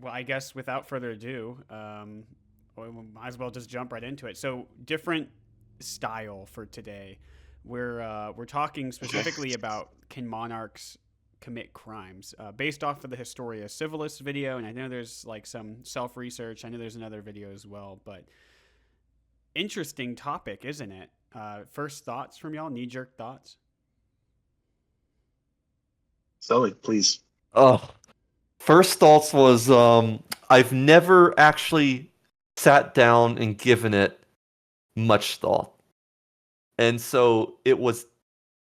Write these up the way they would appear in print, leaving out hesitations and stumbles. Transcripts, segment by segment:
well, I guess without further ado, we might as well just jump right into it. So, different style for today. We're talking specifically about can monarchs commit crimes based off of the Historia Civilis video, and I know there's like some self research. I know there's another video as well, but interesting topic, isn't it? First thoughts from y'all, knee jerk thoughts. Sully, please. Oh, first thoughts was I've never actually sat down and given it much thought. And so it was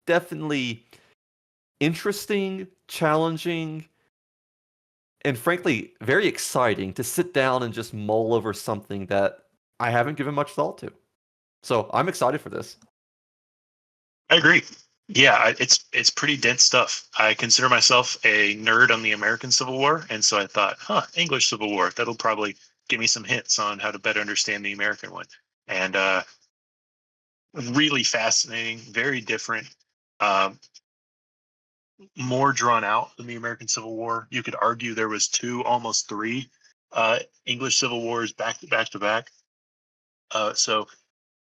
definitely interesting, challenging, and frankly, very exciting to sit down and just mull over something that I haven't given much thought to. So I'm excited for this. I agree. Yeah, it's pretty dense stuff. I consider myself a nerd on the American Civil War, and so I thought, English Civil War, that'll probably give me some hints on how to better understand the American one. And really fascinating, very different, more drawn out than the American Civil War. You could argue there was two, almost three English Civil Wars back to back. So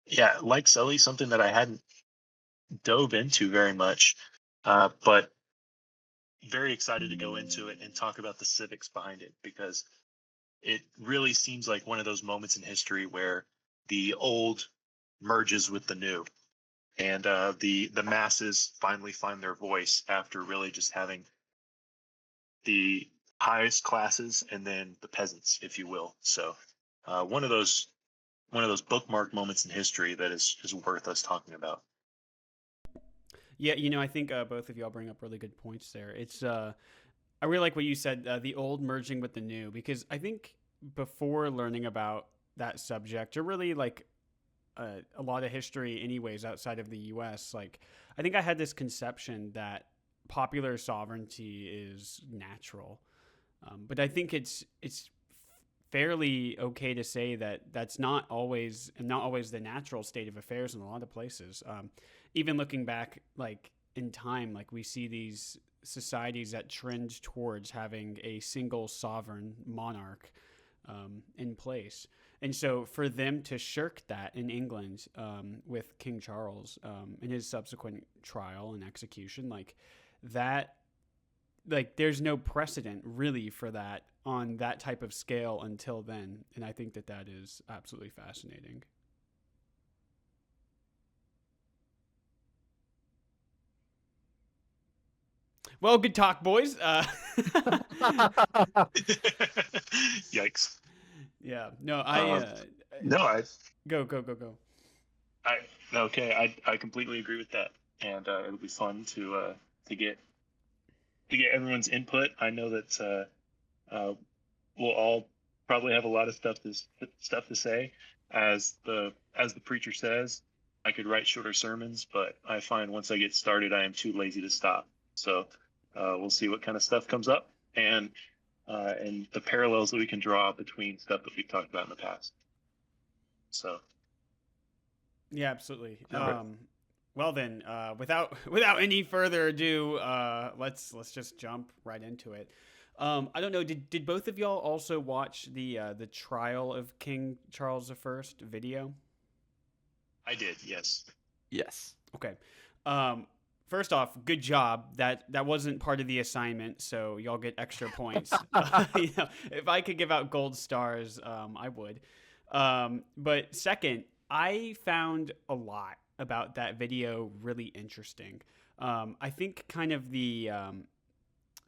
yeah, like Sully, something that I hadn't dove into very much, but very excited to go into it and talk about the civics behind it, because it really seems like one of those moments in history where the old merges with the new, and the masses finally find their voice after really just having the highest classes and then the peasants, if you will. So one of those bookmark moments in history that is worth us talking about. Yeah, I think both of y'all bring up really good points there. It's I really like what you said, the old merging with the new, because I think before learning about that subject, or really like a lot of history anyways outside of the US, like I think I had this conception that popular sovereignty is natural. But I think it's fairly okay to say that that's not always the natural state of affairs in a lot of places. Even looking back, like in time, like we see these societies that trend towards having a single sovereign monarch in place. And so for them to shirk that in England with King Charles in his subsequent trial and execution, like that, like there's no precedent really for that on that type of scale until then. And I think that is absolutely fascinating. Well, good talk, boys. Yikes. Yeah. No, no, I go. I completely agree with that, and it'll be fun to get everyone's input. I know that we'll all probably have a lot of stuff to say. As the preacher says, I could write shorter sermons, but I find once I get started, I am too lazy to stop. So we'll see what kind of stuff comes up, and the parallels that we can draw between stuff that we've talked about in the past. So. Yeah, absolutely. Right. Well then, without any further ado, let's just jump right into it. I don't know. Did both of y'all also watch the trial of King Charles I video? I did. Yes. Yes. Okay. First off, good job. That wasn't part of the assignment, so y'all get extra points. If I could give out gold stars, I would. But second, I found a lot about that video really interesting. I think kind of the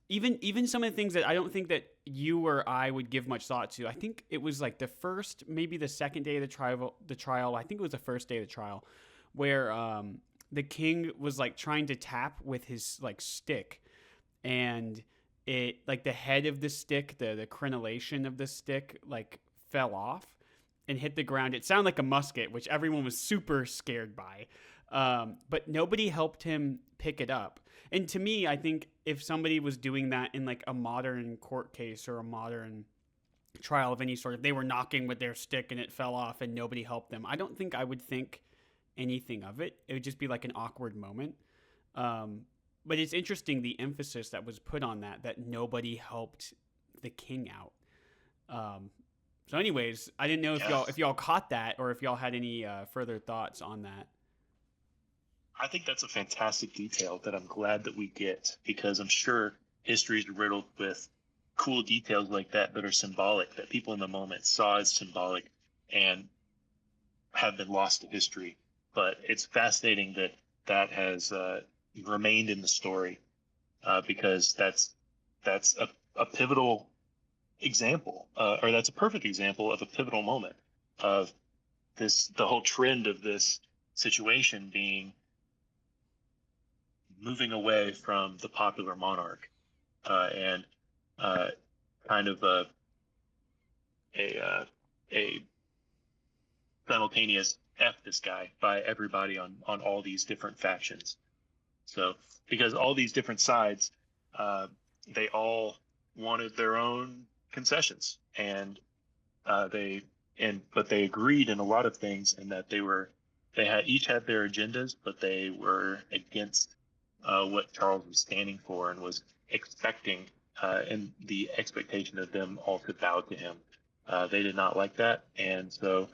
even some of the things that I don't think that you or I would give much thought to. I think it was like the first, maybe the second day of the trial. I think it was the first day of the trial, where the king was like trying to tap with his like stick, and it like the head of the stick, the crenellation of the stick, like fell off and hit the ground. It sounded like a musket, which everyone was super scared by. But nobody helped him pick it up. And to me, I think if somebody was doing that in like a modern court case or a modern trial of any sort, if they were knocking with their stick and it fell off and nobody helped them, I don't think I would think anything of it. It would just be like an awkward moment. But it's interesting the emphasis that was put on that nobody helped the king out. So, anyways, I didn't know Yeah. if y'all caught that or if y'all had any further thoughts on that. I think that's a fantastic detail that I'm glad that we get, because I'm sure history is riddled with cool details like that are symbolic, that people in the moment saw as symbolic and have been lost to history. But it's fascinating that that has remained in the story, because that's a pivotal example, or that's a perfect example of a pivotal moment of the whole trend of this situation being moving away from the popular monarch, and uh, kind of a a simultaneous F this guy by everybody on all these different factions. So because all these different sides, uh, they all wanted their own concessions, and they but they agreed in a lot of things, and that they had each had their agendas, but they were against what Charles was standing for and was expecting, and the expectation of them all to bow to him. They did not like that, and so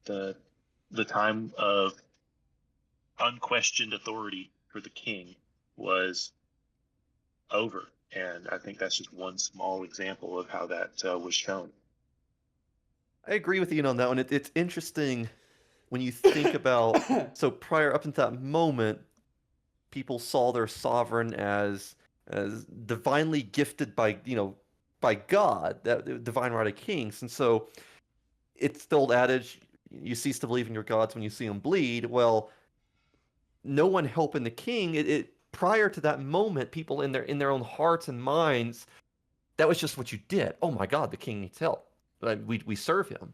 the the time of unquestioned authority for the king was over. And I think that's just one small example of how that was shown. I agree with Ian on that one. It's interesting when you think about, so prior up until that moment, people saw their sovereign as divinely gifted by by God, that the divine right of kings, and so it's the old adage, you cease to believe in your gods when you see them bleed. Well, no one helping the king. It prior to that moment, people in their own hearts and minds, that was just what you did. Oh my God, the king needs help. We serve him,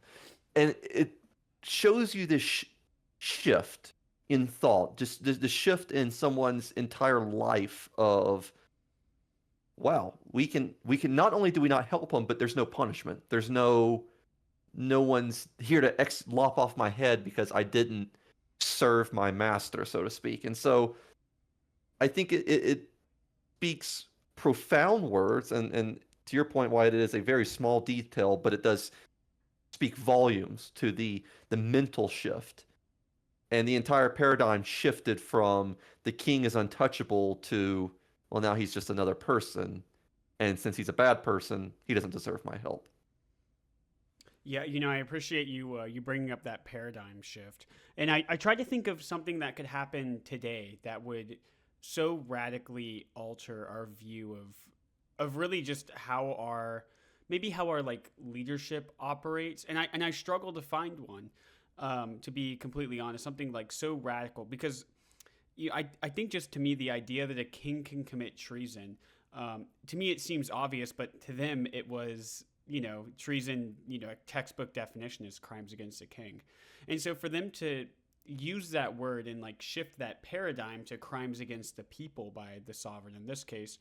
and it shows you this shift in thought, just the shift in someone's entire life of, wow, we can not only do we not help them, but there's no punishment. There's no one's here to lop off my head because I didn't serve my master, so to speak. And so I think it speaks profound words, and to your point, Wyatt, it is a very small detail, but it does speak volumes to the mental shift. And the entire paradigm shifted from the king is untouchable to, well, now he's just another person. And since he's a bad person, he doesn't deserve my help. Yeah, I appreciate you bringing up that paradigm shift, and I tried to think of something that could happen today that would so radically alter our view of really just how our maybe how our like leadership operates, and I struggle to find one, to be completely honest, something like so radical because I think just to me the idea that a king can commit treason, to me it seems obvious, but to them it was treason, textbook definition is crimes against the king. And so for them to use that word and like shift that paradigm to crimes against the people by the sovereign in this case,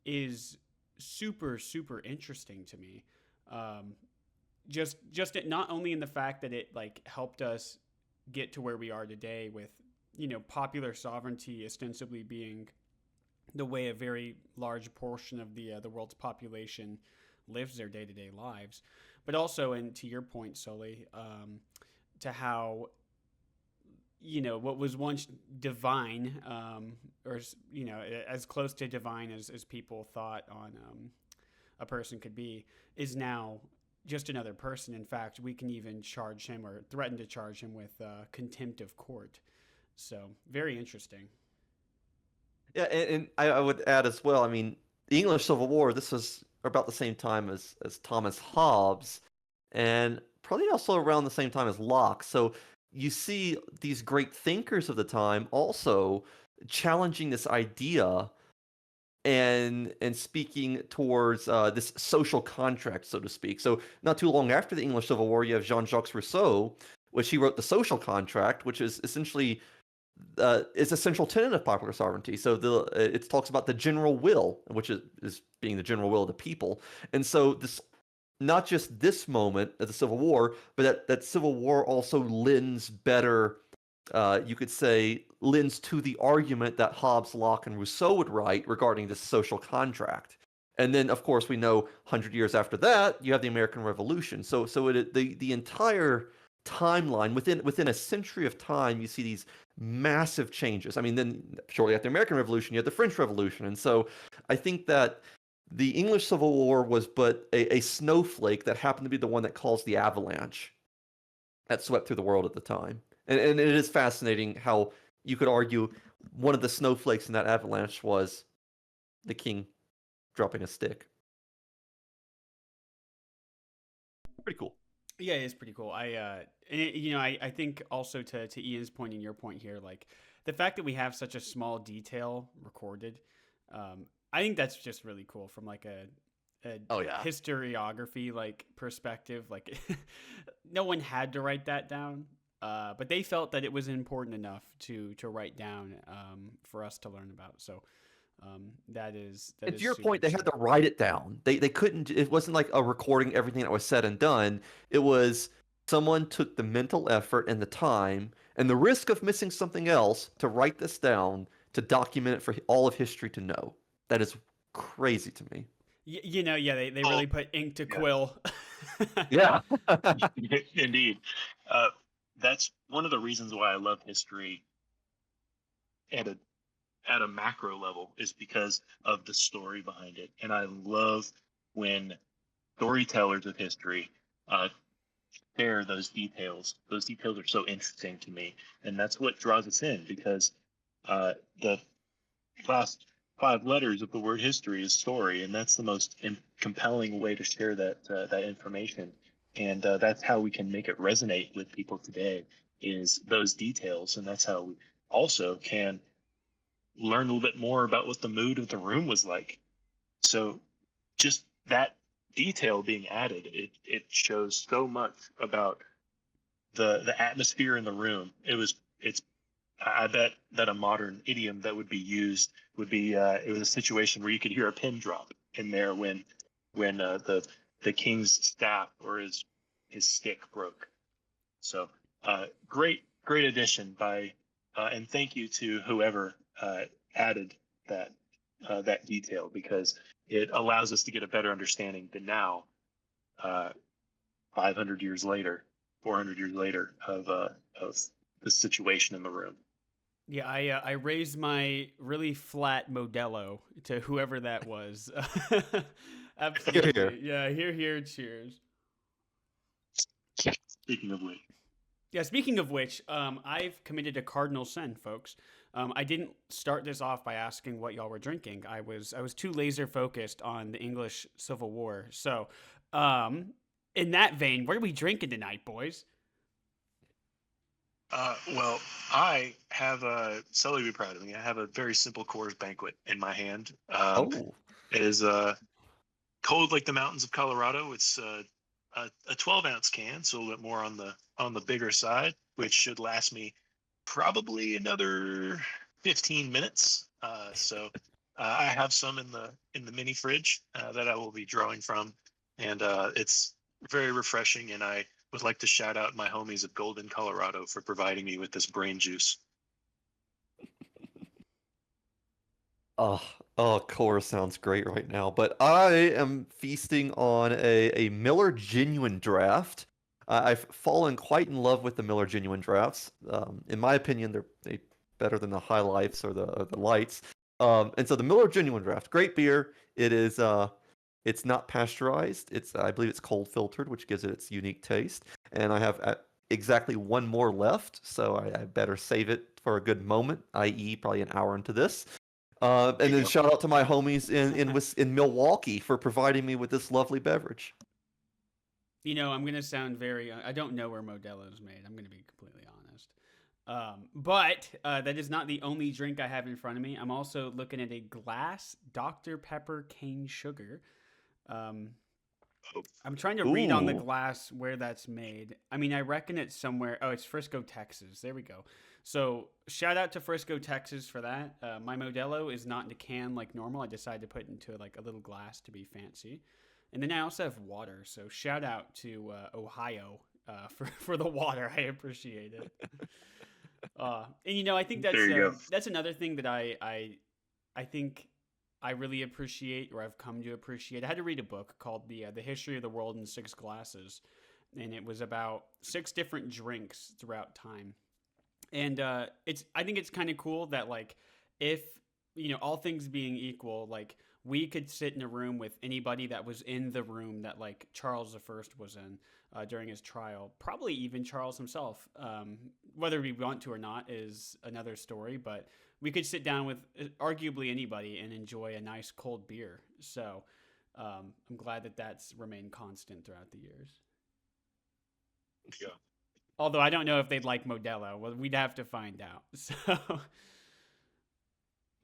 is super, super interesting to me. Just it, not only in the fact that it like helped us get to where we are today with, popular sovereignty ostensibly being the way a very large portion of the world's population lives their day-to-day lives, but also, and to your point, Sully, to how what was once divine, or as close to divine as people thought on a person could be, is now just another person. In fact, we can even charge him or threaten to charge him with contempt of court. So very interesting. Yeah, and I would add as well, I mean, the English Civil War, this was about the same time as Thomas Hobbes, and probably also around the same time as Locke. So you see these great thinkers of the time also challenging this idea and speaking towards this social contract, so to speak. So not too long after the English Civil War, you have Jean-Jacques Rousseau, which he wrote the Social Contract, which is essentially is a central tenet of popular sovereignty. So it talks about the general will, which is being the general will of the people. And so this, not just this moment of the Civil War, but that Civil War also lends better, you could say, lends to the argument that Hobbes, Locke, and Rousseau would write regarding this social contract. And then, of course, we know 100 years after that, you have the American Revolution. So the entire timeline within a century of time, you see these massive changes. I mean, then shortly after the American Revolution, you had the French Revolution, and so I think that the English Civil War was but a snowflake that happened to be the one that caused the avalanche that swept through the world at the time. And it is fascinating how you could argue one of the snowflakes in that avalanche was the king dropping a stick. Pretty cool. Yeah, it's pretty cool. I think also to Ian's point and your point here, like the fact that we have such a small detail recorded, I think that's just really cool from like a historiography like perspective. Like no one had to write that down, but they felt that it was important enough to write down for us to learn about. So that is to your point, they had to write it down. They couldn't. It wasn't like a recording everything that was said and done. It was someone took the mental effort and the time and the risk of missing something else to write this down to document it for all of history to know. That is crazy to me. They really put ink to quill. Yeah. Indeed. That's one of the reasons why I love history at a macro level, is because of the story behind it. And I love when storytellers of history share those details. Those details are so interesting to me. And that's what draws us in, because the last 5 letters of the word history is story, and that's the most compelling way to share that information. And that's how we can make it resonate with people today, is those details. And that's how we also can learn a little bit more about what the mood of the room was like. So just that detail being added, it shows so much about the atmosphere in the room. I bet that a modern idiom that would be used would be it was a situation where you could hear a pin drop in there when the king's staff or his stick broke. So great addition by and thank you to whoever added that detail, because it allows us to get a better understanding than now, 500 years later, 400 years later, of the situation in the room. Yeah, I raised my really flat Modelo to whoever that was. Absolutely. Yeah, here, cheers. Speaking of which. Yeah, speaking of which, I've committed a cardinal sin, folks. I didn't start this off by asking what y'all were drinking. I was too laser focused on the English Civil War. So, in that vein, what are we drinking tonight, boys? Well, I have Sully, be proud of me. I have a very simple Coors Banquet in my hand. It is cold like the mountains of Colorado. It's a 12-ounce can, so a little bit more on the bigger side, which should last me probably another 15 minutes. So I have some in the mini fridge that I will be drawing from, and it's very refreshing. And I would like to shout out my homies at Golden, Colorado, for providing me with this brain juice. Oh, Coors sounds great right now. But I am feasting on a Miller Genuine Draft. I've fallen quite in love with the Miller Genuine Drafts. In my opinion, they're better than the High Lifes or the Lights. And so the Miller Genuine Draft, great beer. It is it's not pasteurized. I believe it's cold filtered, which gives it its unique taste. And I have exactly one more left, so I better save it for a good moment, i.e., probably an hour into this. And then shout out to my homies in Milwaukee for providing me with this lovely beverage. I'm going to sound I don't know where Modelo is made. I'm going to be completely honest. But that is not the only drink I have in front of me. I'm also looking at a glass Dr. Pepper cane sugar. I'm trying to read on the glass where that's made. I mean, I reckon it's somewhere. Oh, it's Frisco, Texas. There we go. So shout out to Frisco, Texas for that. My Modelo is not in a can like normal. I decided to put it into like a little glass to be fancy. And then I also have water. So shout out to Ohio for the water. I appreciate it. And I think that's another thing that I think I really appreciate, or I've come to appreciate. I had to read a book called the History of the World in Six Glasses, and it was about 6 different drinks throughout time. And I think it's kind of cool that, like, if all things being equal, like, we could sit in a room with anybody that was in the room that, like, Charles the First was in during his trial, probably even Charles himself. Whether we want to or not is another story, but we could sit down with arguably anybody and enjoy a nice cold beer. So I'm glad that that's remained constant throughout the years. Yeah. Although I don't know if they'd like Modelo. Well, we'd have to find out. So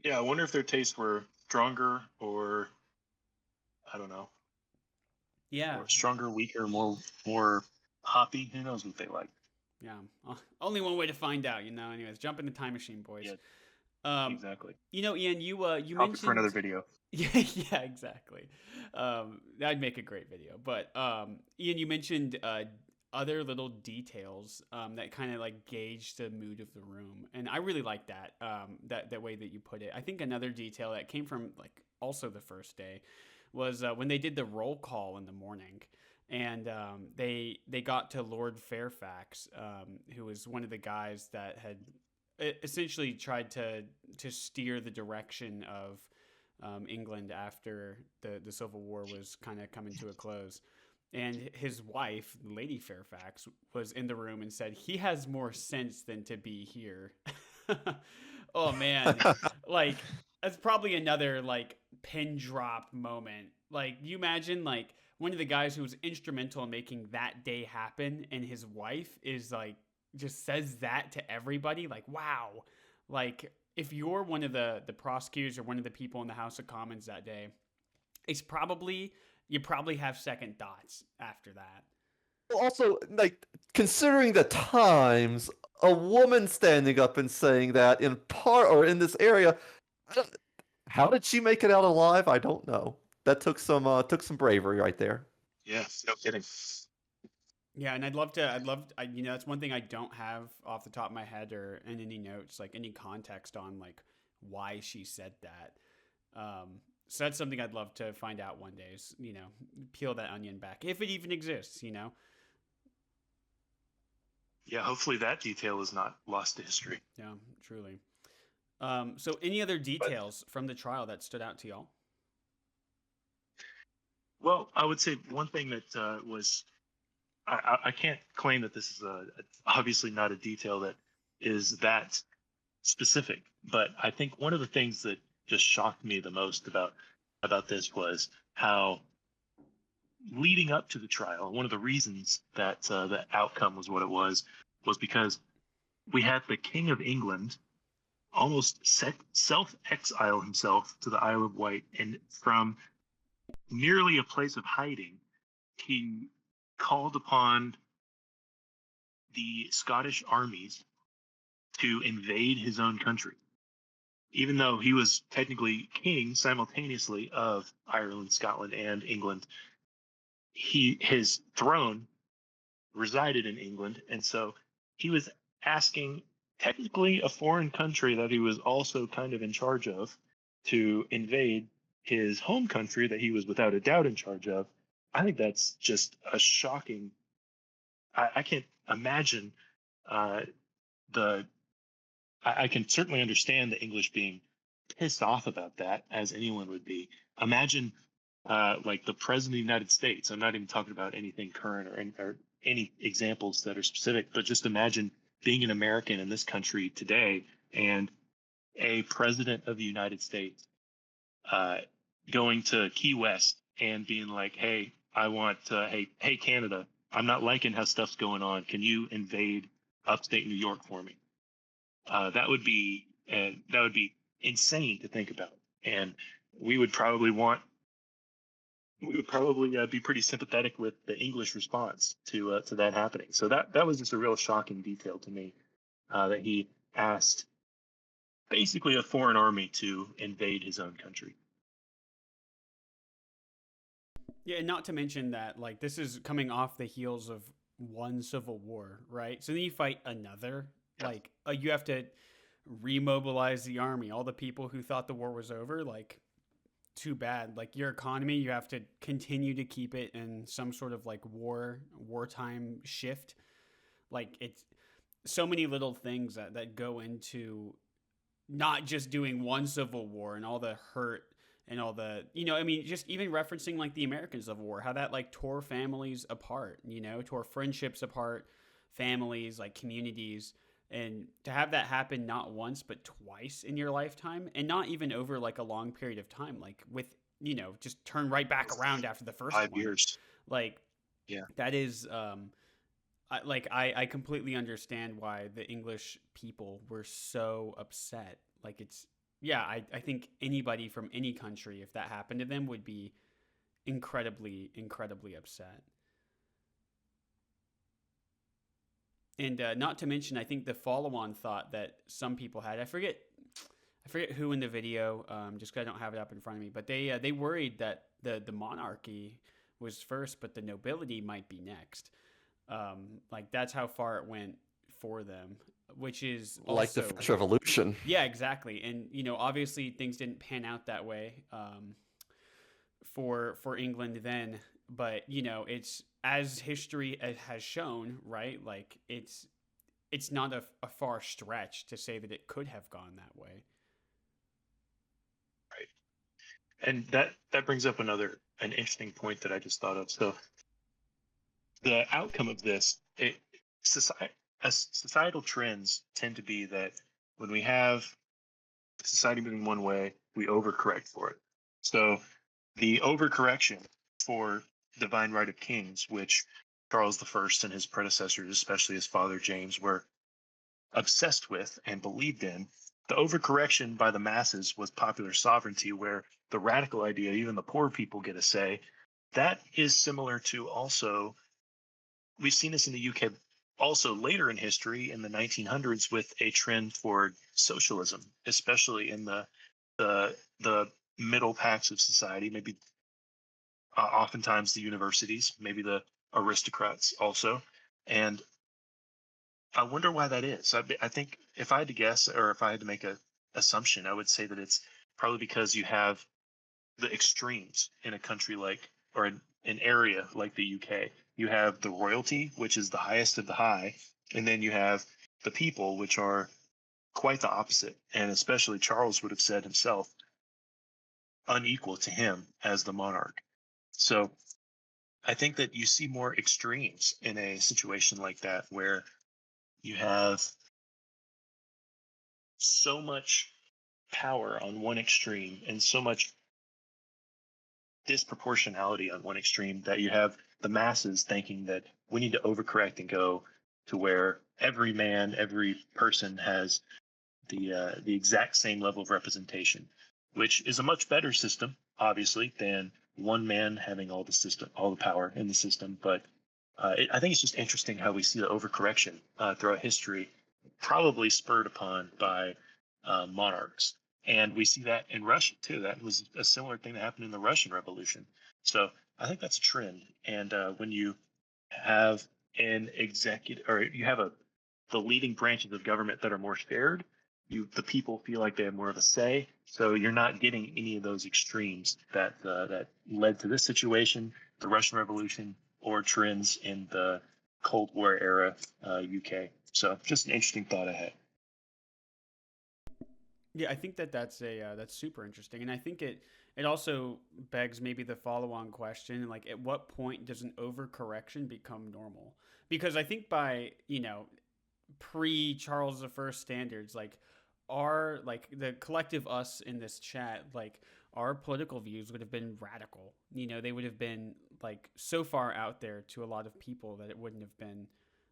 Yeah, I wonder if their tastes were stronger, or I don't know, yeah, or stronger, weaker, more hoppy. Who knows what they like? yeah. Only one way to find out, Anyways, jump in the time machine, boys. Yeah, exactly. Ian, you Topic mentioned for another video. Yeah, exactly. That'd make a great video. But Ian, you mentioned other little details that kind of like gauge the mood of the room, and I really like that that way that you put it. I think another detail that came from like also the first day was when they did the roll call in the morning, and they got to Lord Fairfax, who was one of the guys that had essentially tried to steer the direction of England after the Civil War was kind of coming to a close. And his wife, Lady Fairfax, was in the room and said, "He has more sense than to be here." Oh man, like that's probably another like pin drop moment. Like you imagine like one of the guys who was instrumental in making that day happen, and his wife is like just says that to everybody. Like wow, like if you're one of the prosecutors or one of the people in the House of Commons that day, you probably have second thoughts after that. Also, like, considering the times, a woman standing up and saying that in part or in this area, how did she make it out alive? I don't know. That took some bravery right there. Yeah, no kidding. Yeah, and that's one thing I don't have off the top of my head or in any notes, like any context on like why she said that. So that's something I'd love to find out one day is, peel that onion back, if it even exists, Yeah, hopefully that detail is not lost to history. Yeah, truly. So any other details from the trial that stood out to y'all? Well, I would say one thing that was, I can't claim that this is obviously not a detail that is that specific, but I think one of the things that just shocked me the most about this was how leading up to the trial, one of the reasons that the outcome was what it was because we had the King of England almost self-exile himself to the Isle of Wight, and from merely a place of hiding, he called upon the Scottish armies to invade his own country. Even though he was technically king simultaneously of Ireland, Scotland, and England, his throne resided in England, and so he was asking technically a foreign country that he was also kind of in charge of to invade his home country that he was without a doubt in charge of. I think that's just a shocking. I can't imagine I can certainly understand the English being pissed off about that, as anyone would be. Imagine like the president of the United States. I'm not even talking about anything current or any examples that are specific, but just imagine being an American in this country today and a president of the United States going to Key West and being like, "Hey, I want, hey Canada, I'm not liking how stuff's going on. Can you invade upstate New York for me?" That would be insane to think about, and we would probably be pretty sympathetic with the English response to that happening. So that was just a real shocking detail to me, that he asked basically a foreign army to invade his own country. Yeah, and not to mention that like this is coming off the heels of one civil war, right? So then you fight another. Like you have to remobilize the army. All the people who thought the war was over, like too bad. Like your economy, you have to continue to keep it in some sort of like wartime shift. Like it's so many little things that go into not just doing one civil war and all the hurt and all the, I mean, just even referencing like the American Civil War, how that like tore families apart, tore friendships apart, families, like communities. And to have that happen not once but twice in your lifetime, and not even over like a long period of time, like with, just turn right back around after the first 5 years. Like, Yeah. that is I completely understand why the English people were so upset. Like it's, yeah, I think anybody from any country, if that happened to them, would be incredibly, incredibly upset. And not to mention, I think the follow-on thought that some people had, I forget who in the video, just because I don't have it up in front of me, but they worried that the monarchy was first, but the nobility might be next. Like that's how far it went for them, which is also, like the French Revolution. Yeah, exactly. And obviously things didn't pan out that way for England then, but it's, as history has shown, right? Like it's not a far stretch to say that it could have gone that way. Right. And that brings up an interesting point that I just thought of. So the outcome of this, societal trends tend to be that when we have society moving one way, we overcorrect for it. So the overcorrection for divine right of kings, which Charles I and his predecessors, especially his father James, were obsessed with and believed in, the overcorrection by the masses was popular sovereignty, where the radical idea, even the poor people get a say. That is similar to also, we've seen this in the UK also later in history in the 1900s with a trend toward socialism, especially in the middle packs of society, maybe oftentimes the universities, maybe the aristocrats also. And I wonder why that is. I think if I had to guess, or if I had to make a assumption, I would say that it's probably because you have the extremes in a country like, or an area like the UK. You have the royalty, which is the highest of the high, and then you have the people, which are quite the opposite. And especially Charles would have said himself, unequal to him as the monarch. So I think that you see more extremes in a situation like that, where you have so much power on one extreme and so much disproportionality on one extreme that you have the masses thinking that we need to overcorrect and go to where every man, every person has the exact same level of representation, which is a much better system, obviously, than one man having all the power in the system. But I think it's just interesting how we see the overcorrection throughout history, probably spurred upon by monarchs. And we see that in Russia too. That was a similar thing that happened in the Russian Revolution. So I think that's a trend. And when you have an executive, or you have the leading branches of government that are more shared, the people feel like they have more of a say. So you're not getting any of those extremes that led to this situation, the Russian Revolution, or trends in the Cold War era UK. So just an interesting thought I had. Yeah, I think that's super interesting, and I think it also begs maybe the follow-on question, like at what point does an overcorrection become normal? Because I think by pre Charles I standards, like the collective us in this chat, like our political views would have been radical. They would have been like so far out there to a lot of people that it wouldn't have been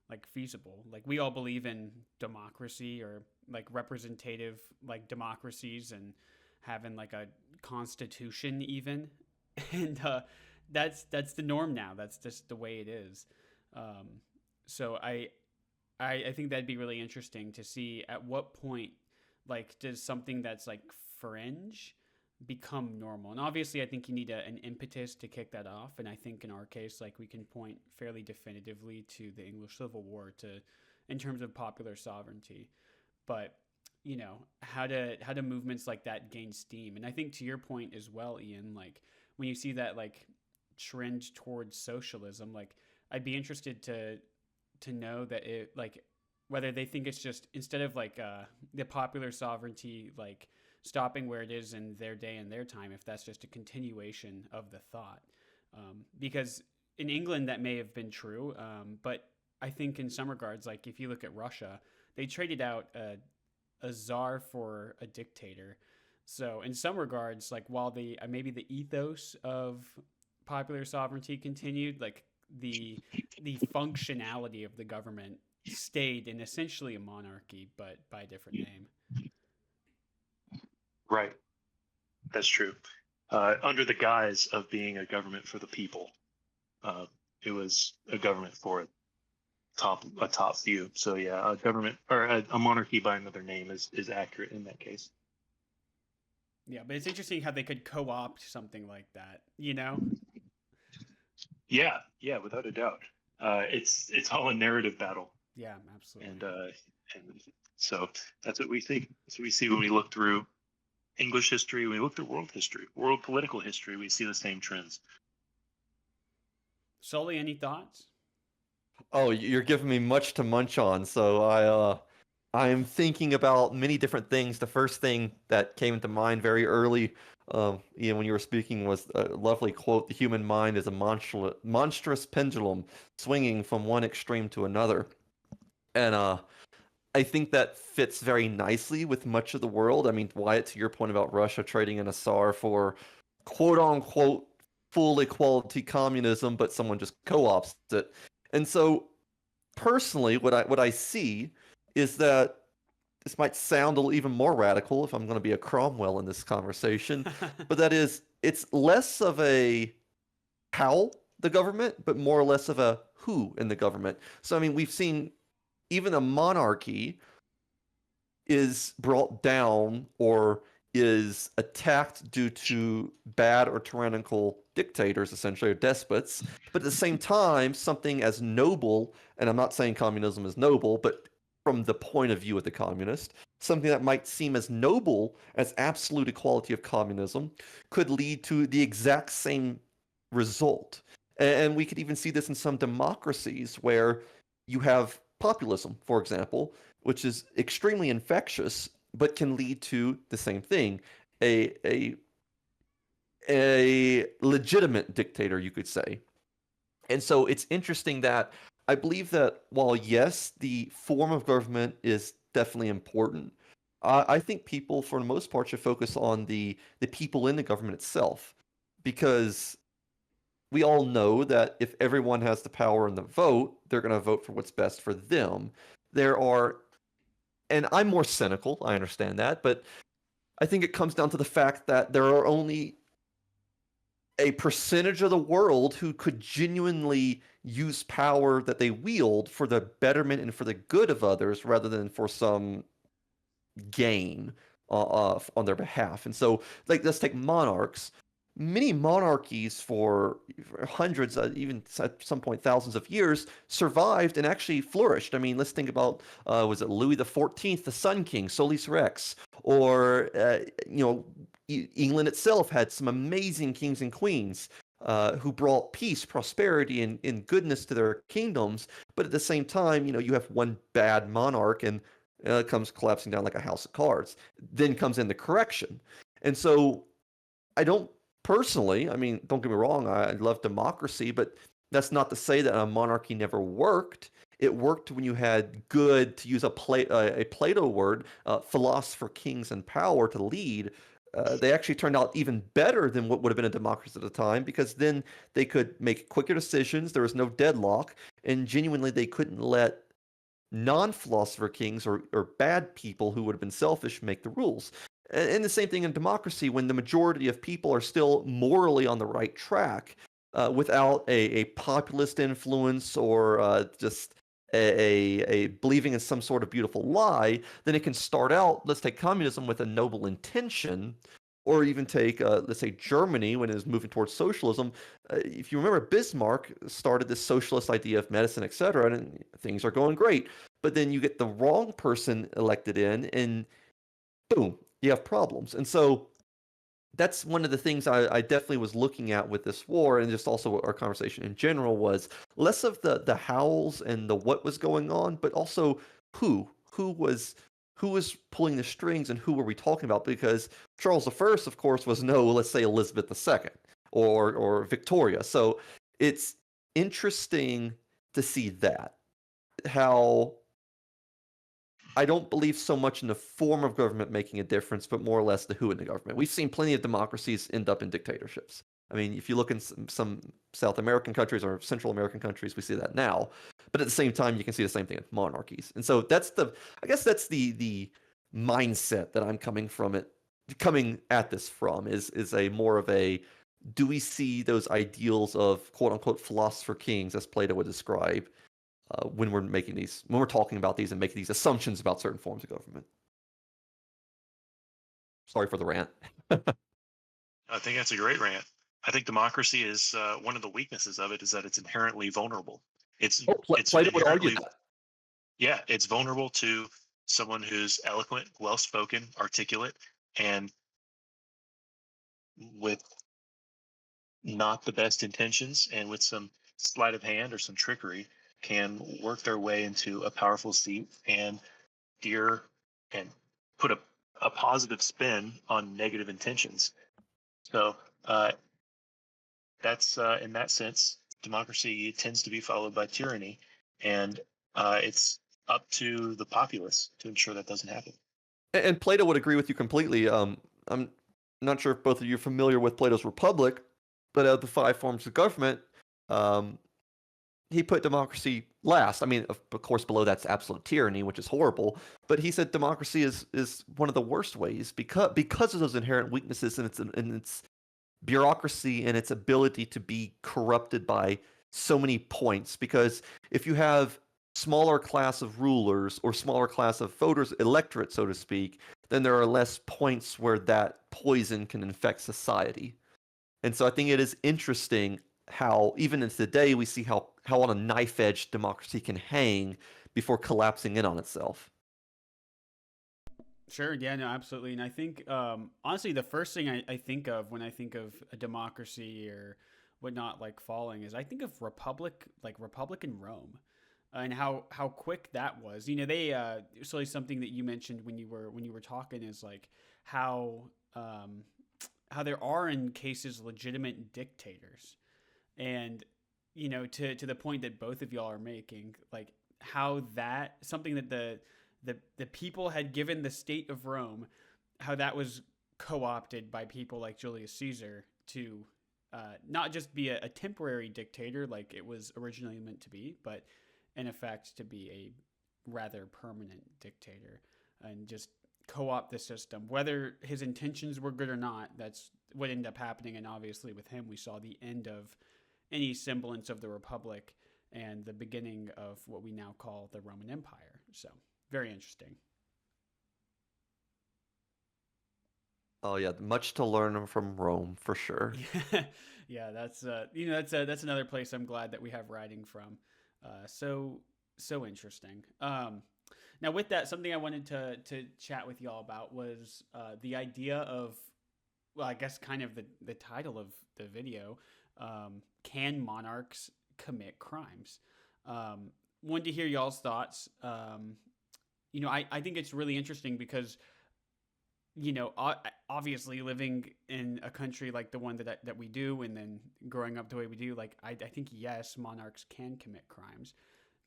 like feasible. Like we all believe in democracy, or like representative like democracies, and having like a constitution even. And that's the norm now. That's just the way it is. So I think that'd be really interesting to see at what point, like, does something that's like fringe become normal? And obviously I think you need an impetus to kick that off, and I think in our case, like, we can point fairly definitively to the English Civil War in terms of popular sovereignty. But how do movements like that gain steam. And I think to your point as well, Ian, like when you see that like trend towards socialism, like I'd be interested to know that it like whether they think it's just instead of like the popular sovereignty like stopping where it is in their day and their time, if that's just a continuation of the thought. Because in England that may have been true, but I think in some regards, like if you look at Russia, they traded out a czar for a dictator. So in some regards, like while the maybe the ethos of popular sovereignty continued, like the functionality of the government stayed in essentially a monarchy, but by a different name. Right. That's true. Under the guise of being a government for the people, it was a government for a top view. So yeah, a government or a monarchy by another name is accurate in that case. Yeah, but it's interesting how they could co-opt something like that, you know? Yeah, without a doubt. It's all a narrative battle, Yeah, absolutely. and so that's what we think. That's what we see when we look through English history. When we look through world history, world political history. We see the same trends. Sully, any thoughts? Oh, you're giving me much to munch on. So I'm thinking about many different things. The first thing that came to mind very early, Ian, when you were speaking, was a lovely quote: "The human mind is a monstrous pendulum swinging from one extreme to another." And I think that fits very nicely with much of the world. I mean, Wyatt, to your point about Russia trading in a Tsar for quote unquote full equality communism, but someone just co-ops it. And so personally, what I see is that this might sound a little even more radical if I'm going to be a Cromwell in this conversation, but that is, it's less of a how the government, but more or less of a who in the government. So, I mean, we've seen even a monarchy is brought down or is attacked due to bad or tyrannical dictators, essentially, or despots. But at the same time, something as noble, and I'm not saying communism is noble, but from the point of view of the communist, something that might seem as noble as absolute equality of communism could lead to the exact same result. And we could even see this in some democracies where you have populism, for example, which is extremely infectious, but can lead to the same thing, a legitimate dictator, you could say. And so it's interesting that I believe that while yes, the form of government is definitely important, I think people, for the most part, should focus on the people in the government itself, because we all know that if everyone has the power and the vote, they're going to vote for what's best for them. There are, and I'm more cynical, I understand that, but I think it comes down to the fact that there are only a percentage of the world who could genuinely use power that they wield for the betterment and for the good of others rather than for some gain on their behalf. And so, like, let's take monarchs. Many monarchies for hundreds, even at some point thousands of years, survived and actually flourished. I mean, let's think about, was it Louis XIV, the Sun King, Solis Rex, or, England itself had some amazing kings and queens who brought peace, prosperity, and goodness to their kingdoms. But at the same time, you have one bad monarch and it comes collapsing down like a house of cards. Then comes in the correction. And so I don't personally, I mean, don't get me wrong, I love democracy, but that's not to say that a monarchy never worked. It worked when you had good, to use a Plato word, philosopher kings in power to lead. They actually turned out even better than what would have been a democracy at the time, because then they could make quicker decisions. There was no deadlock, and genuinely they couldn't let non-philosopher kings or bad people who would have been selfish make the rules. And the same thing in democracy, when the majority of people are still morally on the right track, without a populist influence or just a believing in some sort of beautiful lie, then it can start out, let's take communism with a noble intention, or even take, let's say, Germany when it was moving towards socialism. If you remember, Bismarck started this socialist idea of medicine, etc., and things are going great. But then you get the wrong person elected in, and boom, you have problems. And so that's one of the things I definitely was looking at with this war, and just also our conversation in general, was less of the howls and the what was going on, but also who was pulling the strings and who were we talking about? Because Charles I, of course, was no, let's say Elizabeth II or Victoria. So it's interesting to see that how I don't believe so much in the form of government making a difference, but more or less the who in the government. We've seen plenty of democracies end up in dictatorships. I mean, if you look in some South American countries or Central American countries, we see that now. But at the same time, you can see the same thing with monarchies. And so I guess that's the mindset that I'm coming at this from is a more of a, do we see those ideals of quote unquote philosopher kings, as Plato would describe, when we're talking about these and making these assumptions about certain forms of government. Sorry for the rant. I think that's a great rant. I think democracy is one of the weaknesses of it is that it's inherently vulnerable. It's Plato would argue that. Yeah, it's vulnerable to someone who's eloquent, well-spoken, articulate, and with not the best intentions and with some sleight of hand or some trickery can work their way into a powerful seat and steer and put a positive spin on negative intentions. So that's in that sense, democracy tends to be followed by tyranny, and it's up to the populace to ensure that doesn't happen. And Plato would agree with you completely. I'm not sure if both of you are familiar with Plato's Republic, but of the 5 forms of government, he put democracy last. I mean, of course, below that's absolute tyranny, which is horrible. But he said democracy is one of the worst ways because of those inherent weaknesses in its bureaucracy and its ability to be corrupted by so many points. Because if you have smaller class of rulers or smaller class of voters, electorate, so to speak, then there are less points where that poison can infect society. And so I think it is interesting how even in today we see how on a knife edge democracy can hang before collapsing in on itself. Sure. Yeah. No. Absolutely. And I think honestly, the first thing I think of when I think of a democracy or whatnot like falling is I think of Republican Rome, and how quick that was. You know, they Sully, something that you mentioned when you were talking is like how there are in cases legitimate dictators. And you know, to the point that both of y'all are making, like how that something that the people had given the state of Rome, how that was co-opted by people like Julius Caesar to not just be a temporary dictator like it was originally meant to be, but in effect to be a rather permanent dictator and just co-opt the system. Whether his intentions were good or not, that's what ended up happening. And obviously with him, we saw the end of any semblance of the Republic and the beginning of what we now call the Roman Empire. So very interesting. Oh yeah, much to learn from Rome for sure. Yeah, that's that's another place I'm glad that we have writing from. So interesting. Now with that, something I wanted to chat with y'all about was the idea of, well, I guess kind of the title of the video. Can monarchs commit crimes? Wanted to hear y'all's thoughts. You know, I think it's really interesting because, you know, obviously living in a country like the one that we do, and then growing up the way we do, like I think yes, monarchs can commit crimes,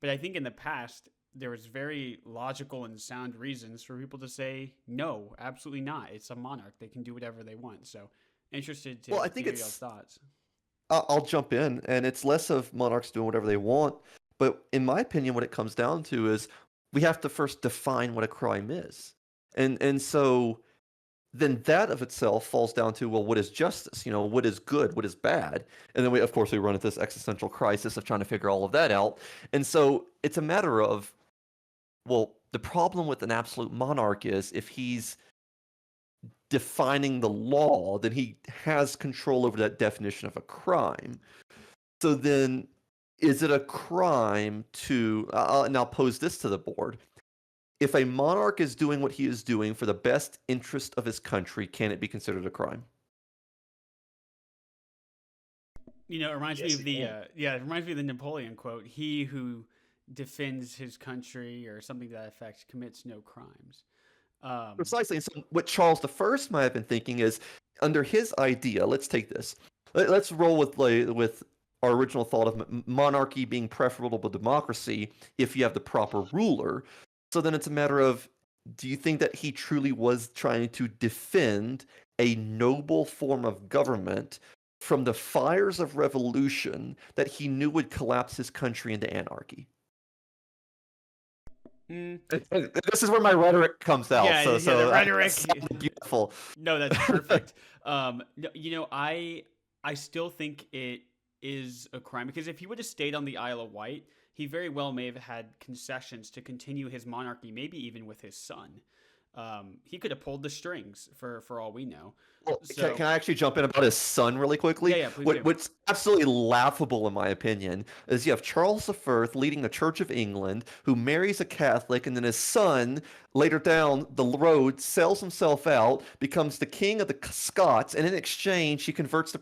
but I think in the past there was very logical and sound reasons for people to say no, absolutely not. It's a monarch; they can do whatever they want. So interested to, I think hear y'all's thoughts. I'll jump in, and it's less of monarchs doing whatever they want, but in my opinion, what it comes down to is we have to first define what a crime is, and so then that of itself falls down to, well, what is justice? You know, what is good? What is bad? And then we, of course, we run into this existential crisis of trying to figure all of that out. And so it's a matter of, well, the problem with an absolute monarch is if he's defining the law, then he has control over that definition of a crime. So then is it a crime to, and I'll pose this to the board, if a monarch is doing what he is doing for the best interest of his country, can it be considered a crime? You know, it reminds me Yes, of it the can. it reminds me of the Napoleon quote: "He who defends his country or something to that effect commits no crimes." Precisely. And so what Charles I might have been thinking is, under his idea, let's take this. Let's roll with our original thought of monarchy being preferable to democracy if you have the proper ruler. So then it's a matter of, do you think that he truly was trying to defend a noble form of government from the fires of revolution that he knew would collapse his country into anarchy? mm, This is where my rhetoric comes out. yeah, So, yeah, the so rhetoric. that sounded beautiful. No, that's perfect. You know, I still think it is a crime because if he would have stayed on the Isle of Wight, he very well may have had concessions to continue his monarchy, maybe even with his son. He could have pulled the strings for all we know. Well, So can I actually jump in about his son really quickly? yeah, please do. What's absolutely laughable, in my opinion, is you have Charles I leading the Church of England, who marries a Catholic, and then his son, later down the road, sells himself out, becomes the king of the Scots, and in exchange, he converts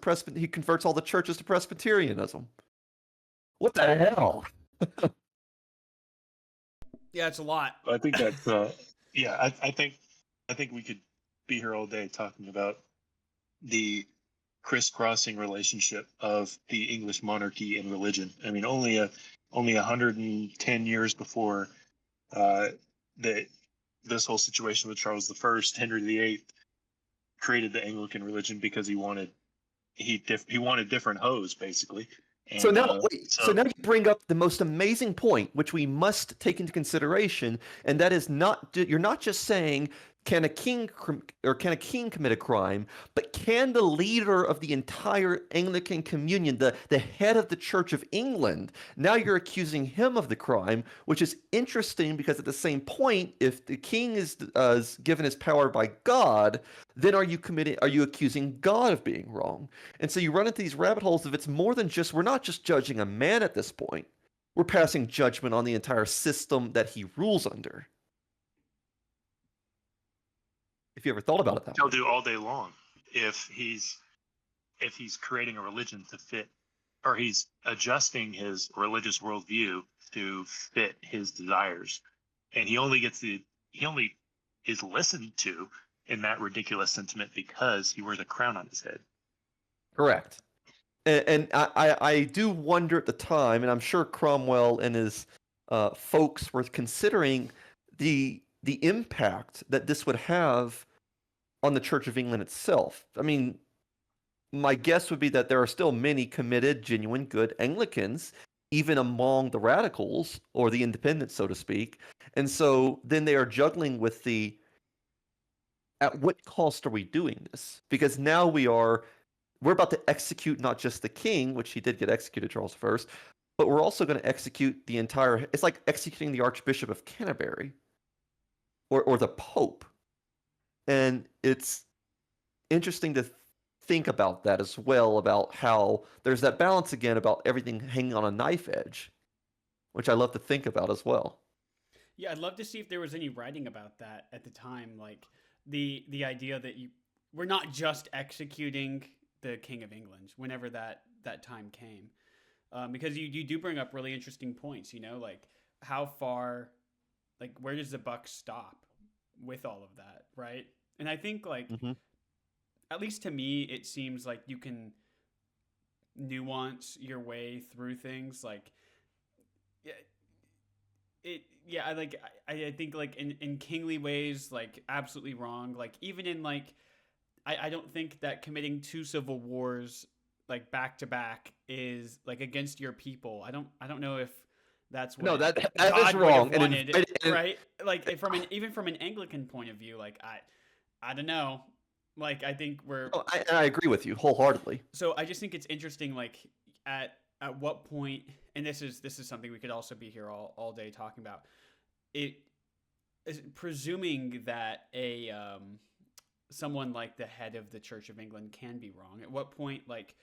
all the churches to Presbyterianism. What the hell? Yeah, it's a lot. I think that I think we could be here all day talking about the crisscrossing relationship of the English monarchy and religion. I mean, only 110 years before that this whole situation with Charles I, Henry VIII created the Anglican religion because he wanted different hoes, basically. So And now, wait, so now you bring up the most amazing point, which we must take into consideration, and that is you're not just saying can a king commit a crime, but can the leader of the entire Anglican communion, the head of the Church of England, now you're accusing him of the crime, which is interesting because at the same point, if the king is given his power by God, then are you accusing God of being wrong? And so you run into these rabbit holes of it's more than just, we're not just judging a man at this point. We're passing judgment on the entire system that he rules under. If you ever thought about it that he'll way. do all day long if he's creating a religion to fit, or he's adjusting his religious worldview to fit his desires, and he only is listened to in that ridiculous sentiment because he wears a crown on his head. Correct. And I do wonder at the time, and I'm sure Cromwell and his folks were considering the impact that this would have on the Church of England itself. I mean, my guess would be that there are still many committed, genuine, good Anglicans, even among the radicals or the independents, so to speak. And so then they are juggling with at what cost are we doing this? Because now we're about to execute not just the king, which he did get executed, Charles I, but we're also going to execute it's like executing the Archbishop of Canterbury or the Pope. And it's interesting to think about that as well, about how there's that balance again about everything hanging on a knife edge, which I love to think about as well. Yeah, I'd love to see if there was any writing about that at the time, like the idea that we're not just executing the King of England whenever that time came, because you do bring up really interesting points. You know, like how far, like where does the buck stop with all of that, right? And I think like at least to me, it seems like you can nuance your way through things. Like, I think like in kingly ways, like absolutely wrong. Like even in like, I don't think that committing 2 civil wars like back to back is like against your people. I don't know if that's what that God is wrong. would have wanted, right? Like even from an Anglican point of view, like I don't know. Like I think I agree with you wholeheartedly. So I just think it's interesting, like at what point, and this is something we could also be here all day talking about. It is presuming that a someone like the head of the Church of England can be wrong. At what point, like,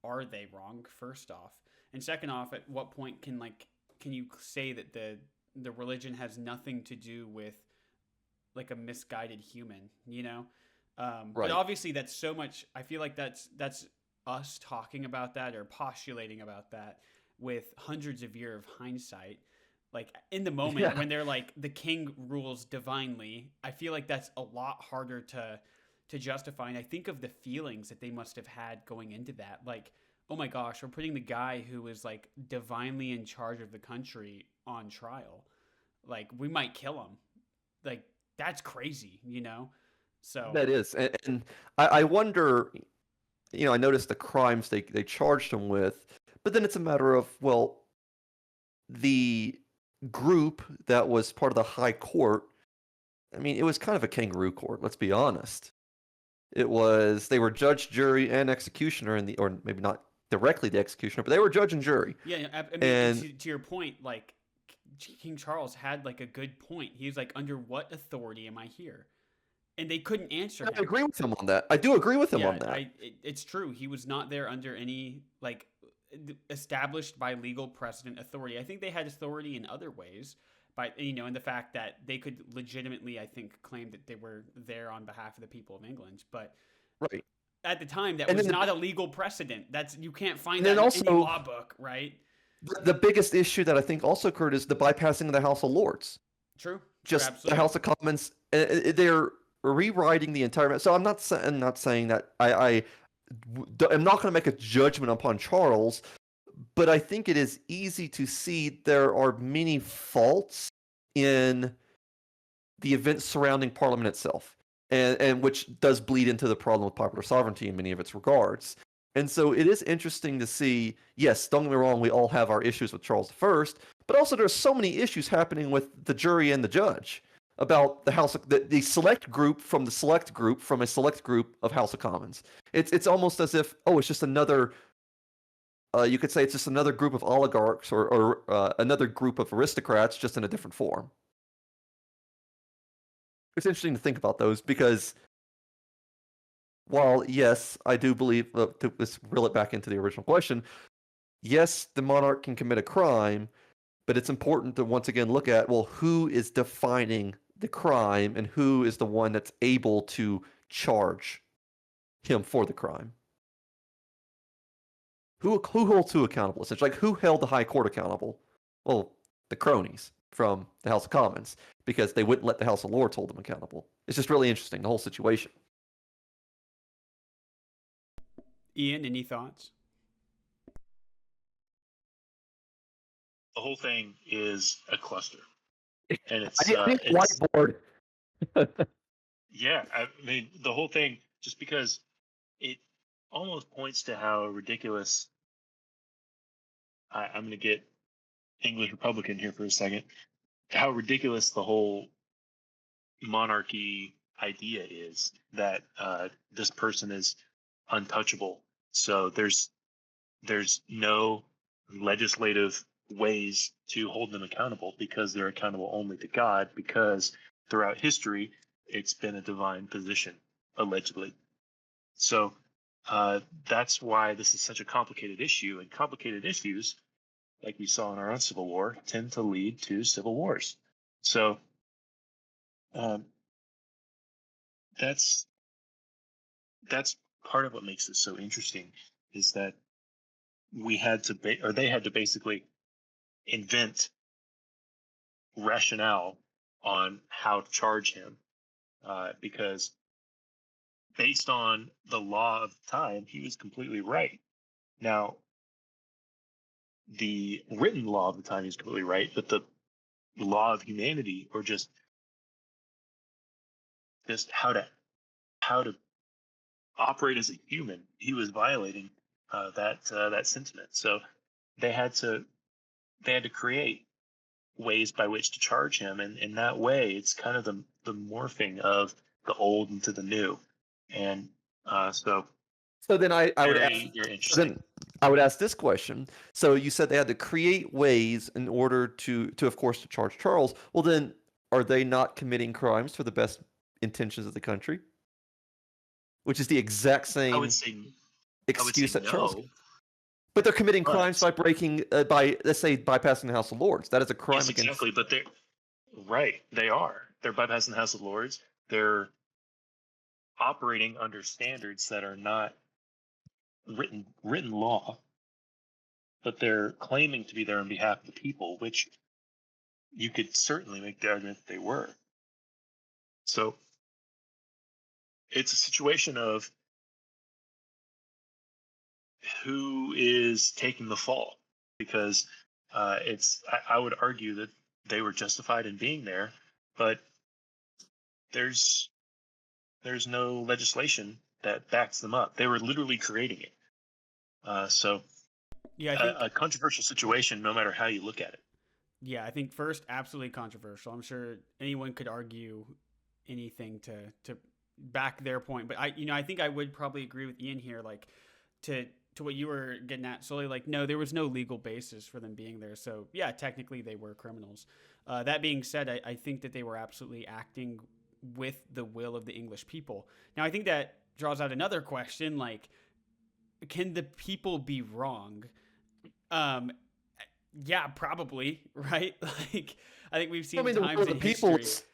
are they wrong? First off, and second off, at what point can you say that the religion has nothing to do with like a misguided human, you know. But Right. obviously, that's so much. I feel like that's us talking about that or postulating about that with hundreds of years of hindsight. Like in the moment Yeah. when they're like the king rules divinely, I feel like that's a lot harder to justify. And I think of the feelings that they must have had going into that. Like, oh my gosh, we're putting the guy who was like divinely in charge of the country on trial. Like, we might kill him. Like, that's crazy, you know? So, That is, and I wonder. I noticed the crimes they charged him with, but then it's a matter of, well, the group that was part of the high court. I mean, it was kind of a kangaroo court. Let's be honest. They were judge, jury, and executioner or maybe not directly the executioner, but they were judge and jury. yeah, I mean, And to your point, like, King Charles had like a good point. He was like, under what authority am I here? And they couldn't answer I him. agree with him on that. I do agree with him Yeah, on that. it's true. He was not there under any like established by legal precedent authority. I think they had authority in other ways, by in the fact that they could legitimately, I think, claim that they were there on behalf of the people of England. But Right. at the time, that And was then not a legal precedent. You can't find And that then in also- any law book, right? the biggest issue that I think also occurred is the bypassing of the House of Lords. True. Just absolutely. the House of Commons. They're rewriting the entire. So I'm not saying that I'm not going to make a judgment upon Charles, but I think it is easy to see there are many faults in the events surrounding Parliament itself, and which does bleed into the problem with popular sovereignty in many of its regards. And so it is interesting to see, yes, don't get me wrong, we all have our issues with Charles I, but also there's so many issues happening with the jury and the judge about the select group from the select group from a select group of House of Commons. It's almost as if, it's just another, you could say it's just another group of oligarchs or another group of aristocrats just in a different form. It's interesting to think about those because while, yes, I do believe, let's reel it back into the original question, yes, the monarch can commit a crime, but it's important to once again look at, well, who is defining the crime and who is the one that's able to charge him for the crime? Who holds who accountable? Essentially, like, who held the High Court accountable? Well, the cronies from the House of Commons, because they wouldn't let the House of Lords hold them accountable. It's just really interesting, the whole situation. Ian, any thoughts? The whole thing is a cluster, and it's I need a whiteboard. yeah. I mean, the whole thing, just because it almost points to how ridiculous. I'm going to get English Republican here for a second. How ridiculous the whole monarchy idea is, that this person is untouchable. So there's no legislative ways to hold them accountable because they're accountable only to God, because throughout history it's been a divine position, allegedly. So that's why this is such a complicated issue, and complicated issues, like we saw in our own Civil War, tend to lead to civil wars. So that's part of what makes this so interesting, is that they had to basically invent rationale on how to charge him, because based on the law of the time, he was completely right. Now, the written law of the time, he's completely right, but the law of humanity, or just how to operate as a human, he was violating that sentiment. So they had to create ways by which to charge him, and in that way, it's kind of the morphing of the old into the new, and so then I would very, ask. very interesting. Then I would ask this question. So you said they had to create ways in order to of course, to charge Charles. Well, then, are they not committing crimes for the best intentions of the country? Which is the exact same I would say excuse that Charles. no. But they're committing But- crimes by breaking, let's say, bypassing the House of Lords. That is a crime Yes, against. exactly. But they're right. They are. They're bypassing the House of Lords. They're operating under standards that are not written law, but they're claiming to be there on behalf of the people, which you could certainly make the argument that they were. So it's a situation of who is taking the fall, because I would argue that they were justified in being there, but there's no legislation that backs them up. They were literally creating it. So Yeah, I think a controversial situation, no matter how you look at it. Yeah, I think first, absolutely controversial. I'm sure anyone could argue anything to back their point, but I think I would probably agree with Ian here, like to what you were getting at, Sully. Like, no, there was no legal basis for them being there. So yeah, technically they were criminals. That being said, I think that they were absolutely acting with the will of the English people. Now, I think that draws out another question, like, can the people be wrong? Yeah, probably, right? Like, I think we've seen the will times of the in people history.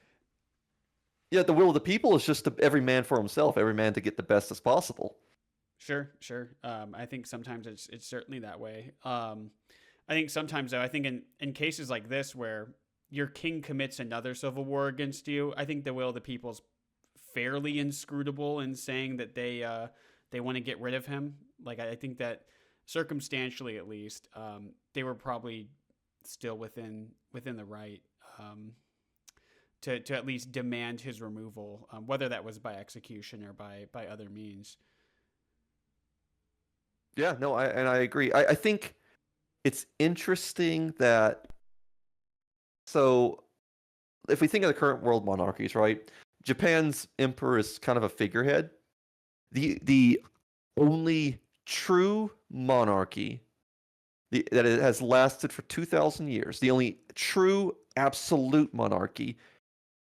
The will of the people is just every man for himself, every man to get the best as possible. Sure. I think sometimes it's certainly that way. I think sometimes, though, I think in cases like this where your king commits another civil war against you, I think the will of the people is fairly inscrutable in saying that they want to get rid of him. Like, I think that circumstantially, at least, they were probably still within the right to at least demand his removal, whether that was by execution or by other means. Yeah, no, I agree. I think it's interesting that, so if we think of the current world monarchies, right? Japan's emperor is kind of a figurehead. The only true monarchy that it has lasted for 2,000 years, the only true absolute monarchy,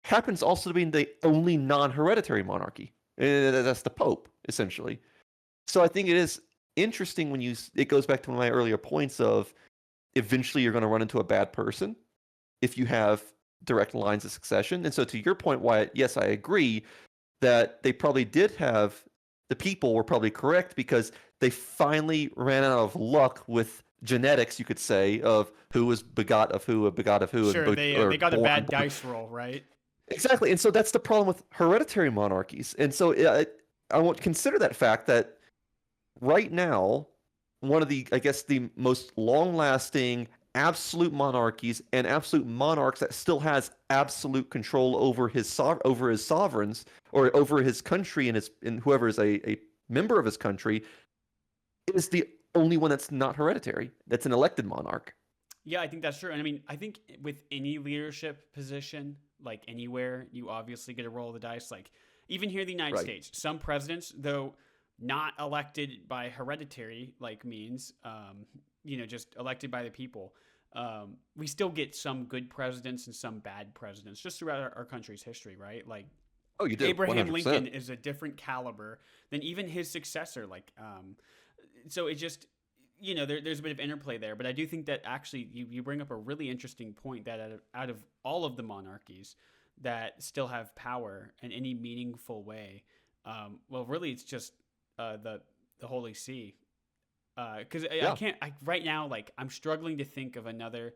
happens also to be the only non-hereditary monarchy. That's the Pope, essentially. So I think it is interesting when it goes back to one of my earlier points of eventually you're going to run into a bad person if you have direct lines of succession. And so to your point, Wyatt, yes, I agree that they probably did have, the people were probably correct because they finally ran out of luck with genetics, you could say, of who was begot of who, begot of who. Sure, they got a bad dice roll, right? Exactly. And so that's the problem with hereditary monarchies. And so I want to consider that fact that right now, one of the, I guess, the most long-lasting absolute monarchies and absolute monarchs that still has absolute control over his sovereigns or over his country and whoever is a member of his country is the only one that's not hereditary. That's an elected monarch. Yeah, I think that's true. And I mean, I think with any leadership position, like anywhere, you obviously get a roll of the dice. Like even here in the United States, some presidents, though not elected by hereditary like means, just elected by the people, we still get some good presidents and some bad presidents just throughout our country's history, right? Like, oh, you do. Abraham 100%. Lincoln is a different caliber than even his successor. Like, so it just, there's a bit of interplay there. But I do think that actually you bring up a really interesting point that out of all of the monarchies that still have power in any meaningful way, well, really it's just the Holy See. Because right now, like, I'm struggling to think of another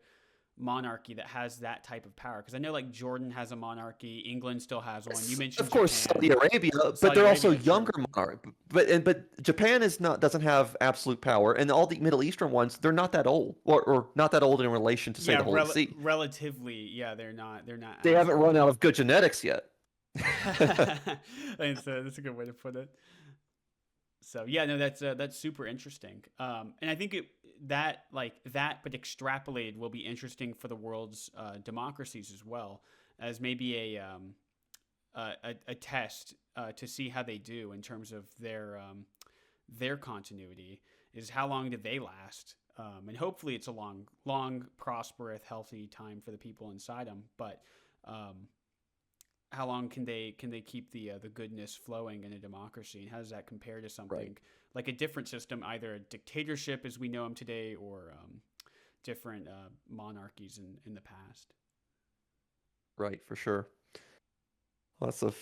monarchy that has that type of power. Because I know, like, Jordan has a monarchy, England still has one. You mentioned of course, Japan. Saudi Arabia, but they're also younger monarchs. But Japan doesn't have absolute power, and all the Middle Eastern ones, they're not that old, or not that old in relation to say the Holy See. Relatively, yeah, they're not. They haven't run out of good genetics yet. That's a good way to put it. So yeah, no, that's super interesting, and I think that but extrapolated will be interesting for the world's democracies as well, as maybe a test to see how they do in terms of their continuity. Is how long did they last, and hopefully it's a long, prosperous, healthy time for the people inside them, but. How long can they keep the goodness flowing in a democracy, and how does that compare to something like a different system, either a dictatorship as we know them today, or different monarchies in the past. Right, for sure. Lots of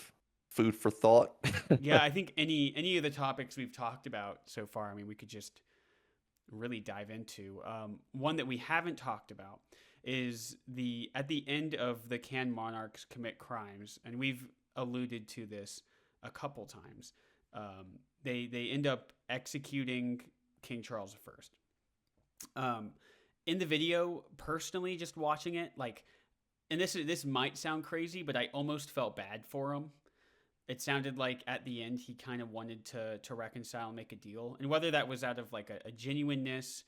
food for thought. Yeah, I think any of the topics we've talked about so far, I mean, we could just really dive into. One that we haven't talked about is at the end of the Can Monarchs Commit Crimes, and we've alluded to this a couple times. They end up executing King Charles I. In the video, personally, just watching it, like, and this might sound crazy, but I almost felt bad for him. It sounded like at the end he kind of wanted to reconcile and make a deal, and whether that was out of like a genuineness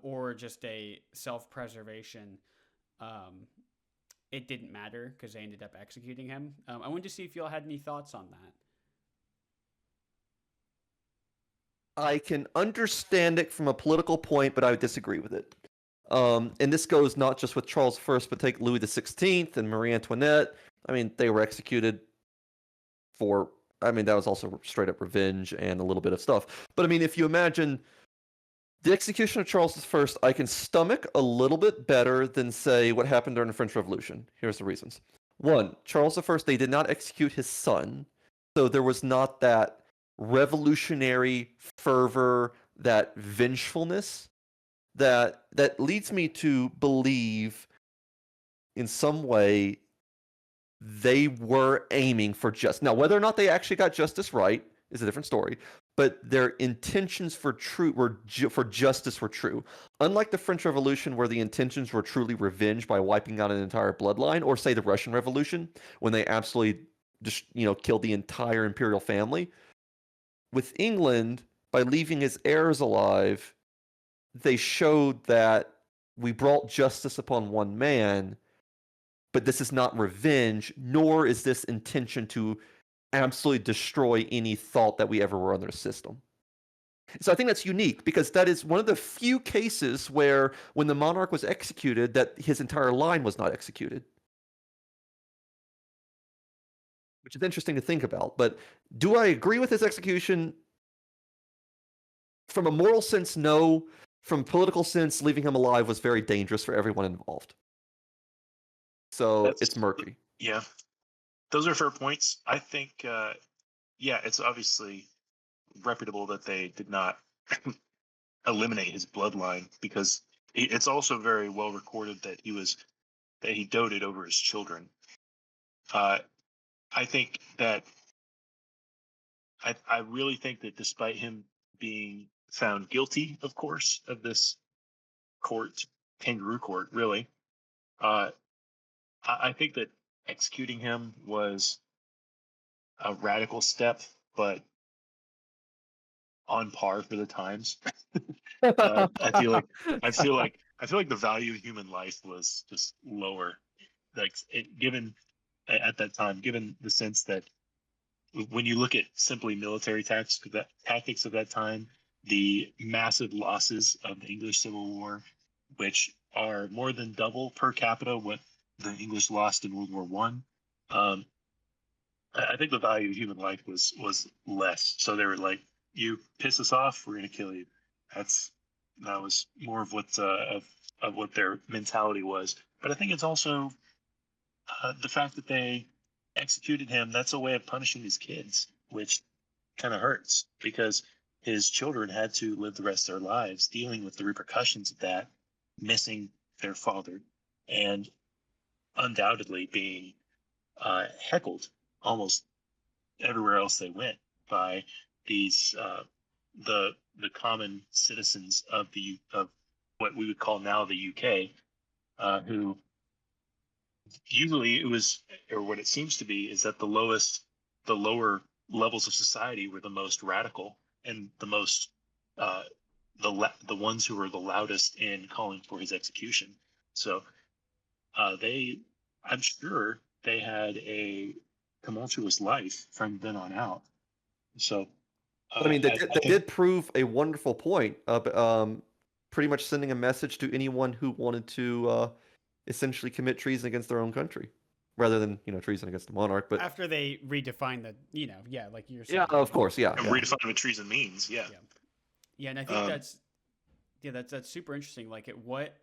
or just a self-preservation, it didn't matter because they ended up executing him. I wanted to see if y'all had any thoughts on that. I can understand it from a political point, but I would disagree with it. And this goes not just with Charles I, but take Louis XVI and Marie Antoinette. I mean, they were executed for, I mean, that was also straight up revenge and a little bit of stuff. But I mean, if you imagine the execution of Charles I, I can stomach a little bit better than, say, what happened during the French Revolution. Here's the reasons. One, Charles I, they did not execute his son, so there was not that revolutionary fervor, that vengefulness that leads me to believe in some way they were aiming for justice. Now, whether or not they actually got justice right is a different story, but their intentions for justice were true. Unlike the French Revolution, where the intentions were truly revenge by wiping out an entire bloodline, or say the Russian Revolution, when they absolutely just killed the entire imperial family. With England, by leaving his heirs alive, they showed that we brought justice upon one man, but this is not revenge, nor is this intention to absolutely destroy any thought that we ever were under the system. So I think that's unique, because that is one of the few cases where, when the monarch was executed, that his entire line was not executed. Which is interesting to think about. But do I agree with his execution? From a moral sense, no. From a political sense, leaving him alive was very dangerous for everyone involved. So it's murky. Yeah. Those are fair points. I think, it's obviously reputable that they did not eliminate his bloodline, because it's also very well recorded that he doted over his children. I think that I really think that, despite him being found guilty, of course, of this kangaroo court, really, I think that executing him was a radical step, but on par for the times. I feel like the value of human life was just lower. Like, given at that time, given the sense that when you look at simply military tactics of that time, the massive losses of the English Civil War, which are more than double per capita what the English lost in World War One, I think the value of human life was less. So they were like, "You piss us off, we're going to kill you." That was more of what their mentality was. But I think it's also the fact that they executed him. That's a way of punishing his kids, which kind of hurts, because his children had to live the rest of their lives dealing with the repercussions of that, missing their father, and undoubtedly being heckled almost everywhere else they went by these the common citizens of what we would call now the UK, who usually what it seems to be is that the lower levels of society were the most radical and the most the ones who were the loudest in calling for his execution. So I'm sure they had a tumultuous life from then on out. So, I mean, they did prove a wonderful point of pretty much sending a message to anyone who wanted to essentially commit treason against their own country. rather than treason against the monarch. But after they redefine the, like you're saying. yeah, of course, yeah. And redefine what treason means. Yeah. Yeah, and I think that's super interesting. Like, at what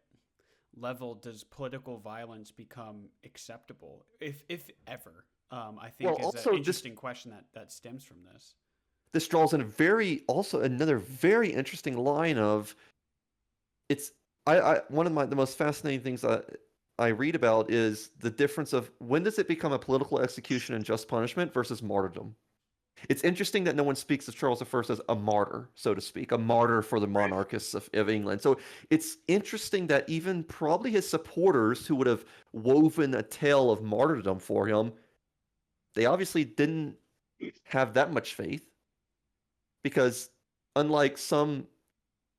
level does political violence become acceptable, if ever? I think is an interesting question that stems from this. This draws in another very interesting line of one of the most fascinating things I read about is the difference of when does it become a political execution and just punishment versus martyrdom. It's interesting that no one speaks of Charles I as a martyr, so to speak, a martyr for the monarchists of England. So it's interesting that even probably his supporters who would have woven a tale of martyrdom for him, they obviously didn't have that much faith, because unlike some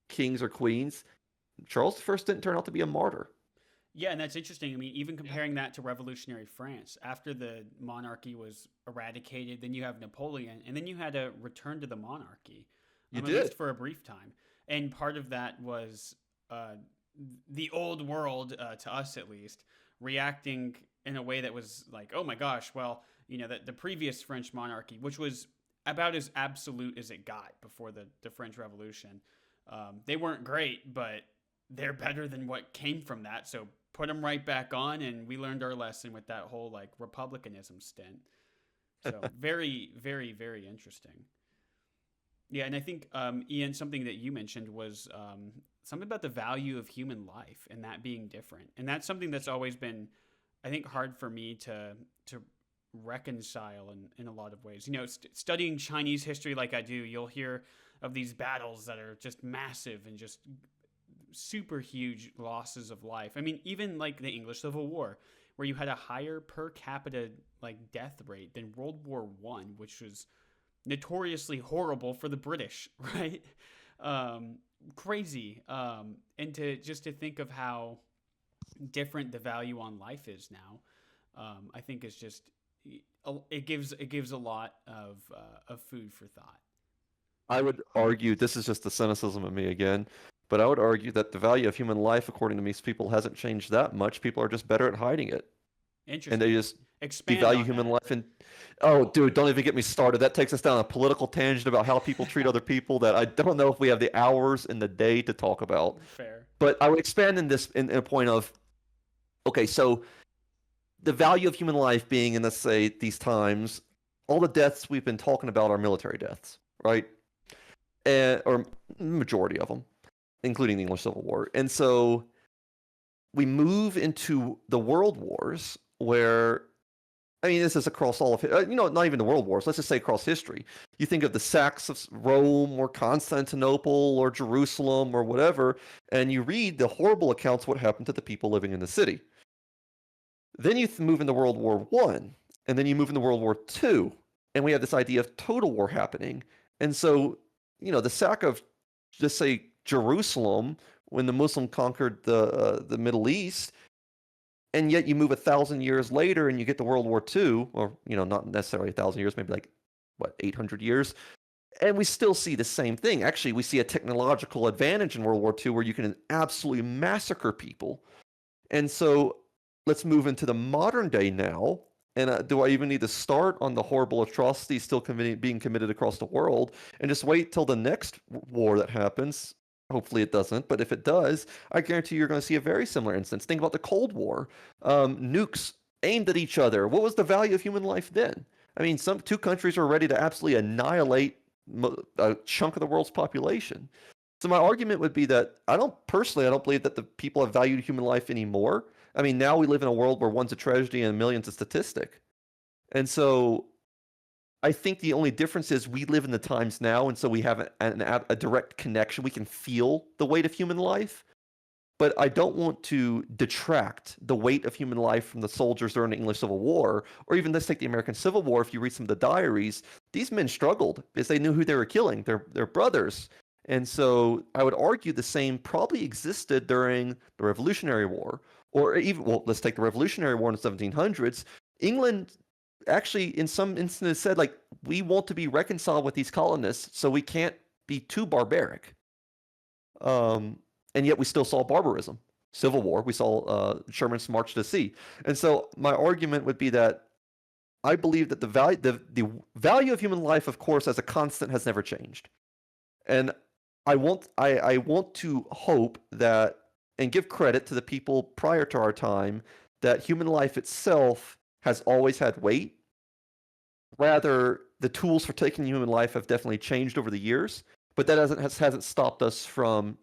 kings or queens, Charles I didn't turn out to be a martyr. Yeah, and that's interesting. I mean, even comparing that to revolutionary France, after the monarchy was eradicated, then you have Napoleon, and then you had a return to the monarchy. At least for a brief time. And part of that was the old world, to us at least, reacting in a way that was like, oh my gosh, well, the previous French monarchy, which was about as absolute as it got before the French Revolution, they weren't great, but they're better than what came from that. So put them right back on, and we learned our lesson with that whole like republicanism stint. So very, very, very interesting. Yeah, and I think Ian, something that you mentioned was something about the value of human life and that being different, and that's something that's always been, I think, hard for me to reconcile in a lot of ways. Studying Chinese history like I do, you'll hear of these battles that are just massive and just super huge losses of life. I mean, even like the English Civil War, where you had a higher per capita like death rate than World War I, which was notoriously horrible for the British, right? Crazy. And to think of how different the value on life is now, I think is just, it gives a lot of food for thought. I would argue, this is just the cynicism of me again, but I would argue that the value of human life, according to most people, hasn't changed that much. People are just better at hiding it. Interesting. And they just Expand devalue on human that. life. And oh, dude, don't even get me started. That takes us down a political tangent about how people treat other people that I don't know if we have the hours in the day to talk about. Fair. But I would expand in this in a point of, okay, so the value of human life being in, let's say, these times, all the deaths we've been talking about are military deaths, right? Or majority of them, including the English Civil War. And so we move into the World Wars, where, I mean, this is across all of it, not even the World Wars, let's just say across history. You think of the sacks of Rome or Constantinople or Jerusalem or whatever, and you read the horrible accounts of what happened to the people living in the city. Then you move into World War I, and then you move into World War II, and we have this idea of total war happening. And so, the sack of, just say, Jerusalem, when the Muslim conquered the Middle East, and yet you move 1,000 years later and you get to World War II, or not necessarily 1,000 years, maybe like 800 years, and we still see the same thing. Actually, we see a technological advantage in World War II where you can absolutely massacre people. And so let's move into the modern day now. And do I even need to start on the horrible atrocities still being committed across the world, and just wait till the next war that happens? Hopefully it doesn't, but if it does, I guarantee you're going to see a very similar instance. Think about the Cold War. Nukes aimed at each other. What was the value of human life then? I mean, two countries are ready to absolutely annihilate a chunk of the world's population. So my argument would be that I don't believe that the people have valued human life anymore. I mean, now we live in a world where one's a tragedy and a million's a statistic. And so I think the only difference is we live in the times now, and so we have a direct connection. We can feel the weight of human life. But I don't want to detract the weight of human life from the soldiers during the English Civil War, or even let's take the American Civil War. If you read some of the diaries, these men struggled because they knew who they were killing, their brothers. And so I would argue the same probably existed during the Revolutionary War, or even, well, let's take the Revolutionary War in the 1700s. England actually, in some instances, said, like, we want to be reconciled with these colonists, so we can't be too barbaric. And yet we still saw barbarism. Civil War. We saw Sherman's March to the Sea. And so my argument would be that I believe that the value of human life, of course, as a constant has never changed. And I want to hope that and give credit to the people prior to our time that human life itself has always had weight. Rather, the tools for taking human life have definitely changed over the years, but that hasn't stopped us from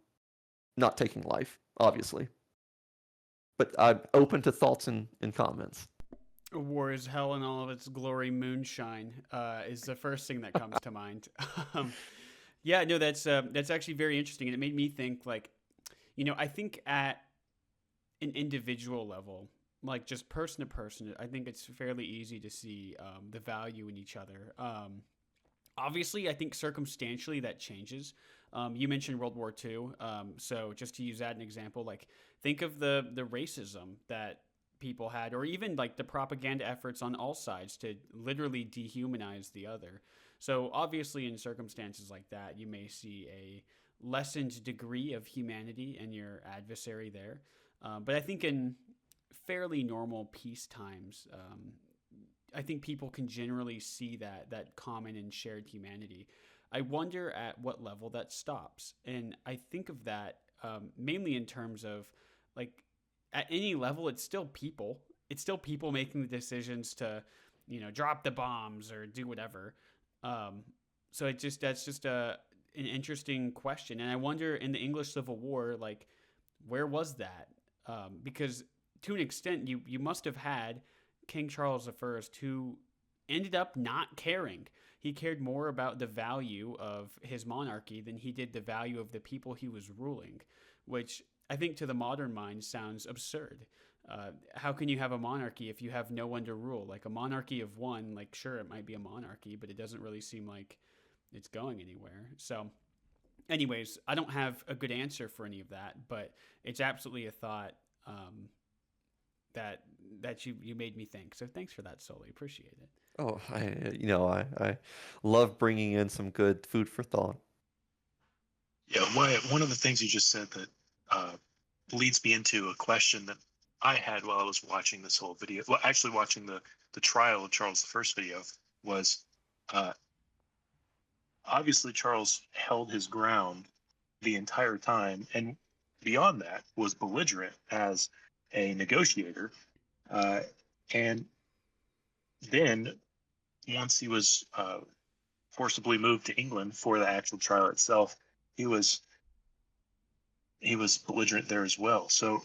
not taking life, obviously. But I'm open to thoughts and comments. War is hell in all of its glory, moonshine is the first thing that comes to mind. Yeah, no, that's actually very interesting, and it made me think, like, I think at an individual level, like just person to person, I think it's fairly easy to see the value in each other. Obviously, I think circumstantially that changes. You mentioned World War II, so just to use that as an example, like think of the racism that people had, or even like the propaganda efforts on all sides to literally dehumanize the other. So obviously in circumstances like that, you may see a lessened degree of humanity in your adversary there. But I think in fairly normal peace times, I think people can generally see that common and shared humanity. I wonder at what level that stops. And I think of that mainly in terms of, like, at any level, it's still people. It's still people making the decisions to, drop the bombs or do whatever. So that's just an interesting question. And I wonder in the English Civil War, like, where was that? Because to an extent, you must have had King Charles I, who ended up not caring. He cared more about the value of his monarchy than he did the value of the people he was ruling, which I think to the modern mind sounds absurd. How can you have a monarchy if you have no one to rule? Like a monarchy of one, like sure, it might be a monarchy, but it doesn't really seem like it's going anywhere. So anyways, I don't have a good answer for any of that, but it's absolutely a thought that you made me think. So thanks for that, Sully. Appreciate it. Oh, I love bringing in some good food for thought. Yeah, one of the things you just said that leads me into a question that I had while I was watching this whole video. Well, actually watching the trial of Charles I video was obviously Charles held his ground the entire time, and beyond that was belligerent as a negotiator. And then once he was forcibly moved to England for the actual trial itself, he was belligerent there as well. So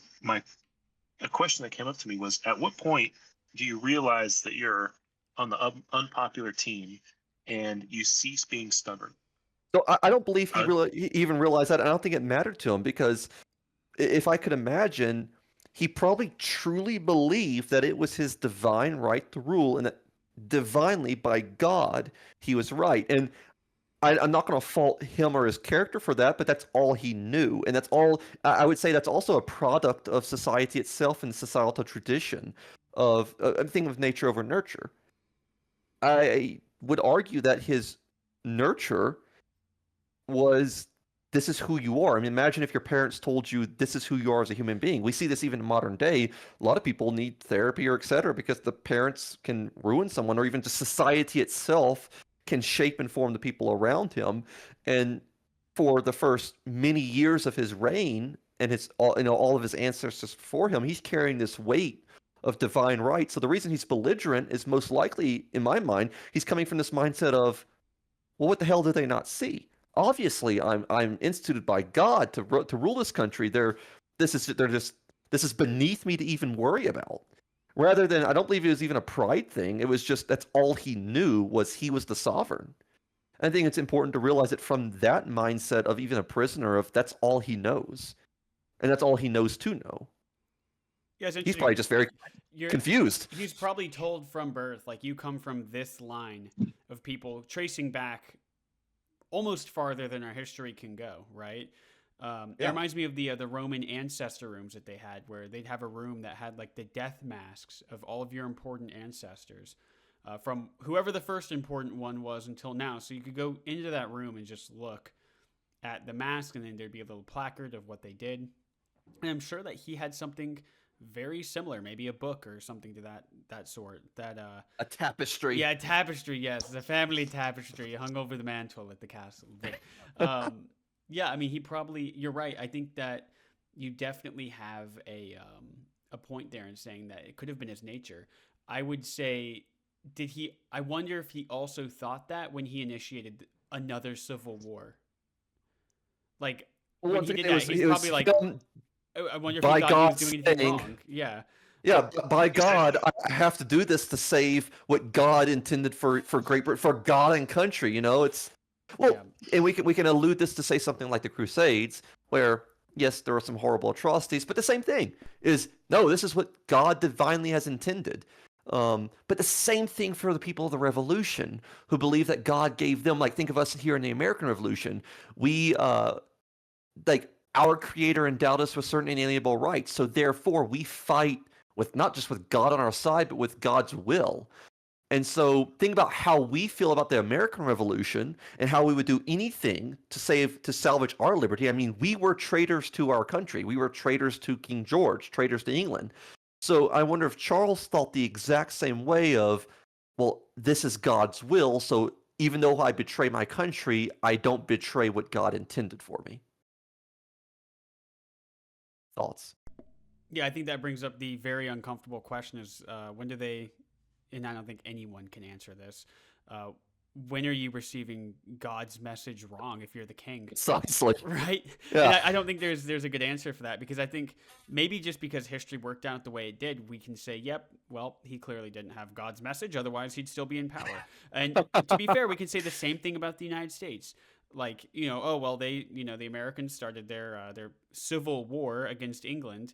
a question that came up to me was, at what point do you realize that you're on the unpopular team and you cease being stubborn? So I don't believe he even realized that. I don't think it mattered to him, because if I could imagine, he probably truly believed that it was his divine right to rule, and that divinely by God he was right. And I'm not going to fault him or his character for that, but that's all he knew. And that's all, I would say that's also a product of society itself and societal tradition of a thing of nature over nurture. I would argue that his nurture was, this is who you are. I mean, imagine if your parents told you this is who you are as a human being. We see this even in modern day. A lot of people need therapy or etc. because the parents can ruin someone, or even just society itself can shape and form the people around him. And for the first many years of his reign and all of his ancestors before him, he's carrying this weight of divine right. So the reason he's belligerent is most likely, in my mind, he's coming from this mindset of, well, what the hell do they not see? Obviously, I'm instituted by God to rule this country. This is beneath me to even worry about. Rather than, I don't believe it was even a pride thing. It was just, that's all he knew, was he was the sovereign. I think it's important to realize it from that mindset of even a prisoner, of that's all he knows. And that's all he knows to know. Yeah, he's probably just very confused. He's probably told from birth, like, you come from this line of people, tracing back almost farther than our history can go, right? It reminds me of the Roman ancestor rooms that they had, where they'd have a room that had like the death masks of all of your important ancestors, from whoever the first important one was until now. So you could go into that room and just look at the mask, and then there'd be a little placard of what they did. And I'm sure that he had something very similar, maybe a book or something to that sort. That A tapestry. yeah, a tapestry. Yes, a family tapestry hung over the mantle at the castle. But yeah, I mean, he probably. You're right. I think that you definitely have a point there in saying that it could have been his nature. I would say, did he? I wonder if he also thought that when he initiated another civil war. Like Well, when once he again, did that, he's it was probably like, him I wonder if he by thought he was God doing anything saying, wrong. Yeah. yeah, by God, I have to do this to save what God intended for Great Britain, for God and country. You know, it's well, Yeah. and we can allude this to say something like the Crusades, where yes, there are some horrible atrocities, but the same thing is no, this is what God divinely has intended. But the same thing for the people of the Revolution who believe that God gave them, like think of us here in the American Revolution, we like our Creator endowed us with certain inalienable rights, so therefore we fight with not just with God on our side, but with God's will. And so think about how we feel about the American Revolution and how we would do anything to salvage our liberty. I mean, we were traitors to our country. We were traitors to King George, traitors to England. So I wonder if Charles thought the exact same way of, well, this is God's will, so even though I betray my country, I don't betray what God intended for me. Thoughts? Yeah, I think that brings up the very uncomfortable question: is when do they? And I don't think anyone can answer this. Uh, when are you receiving God's message wrong if you're the king? Precisely. Right? Yeah. And I don't think there's a good answer for that, because I think maybe just because history worked out the way it did, we can say, yep, well, he clearly didn't have God's message, otherwise he'd still be in power. And to be fair, we can say the same thing about the United States. Like, oh well, the Americans started their civil war against England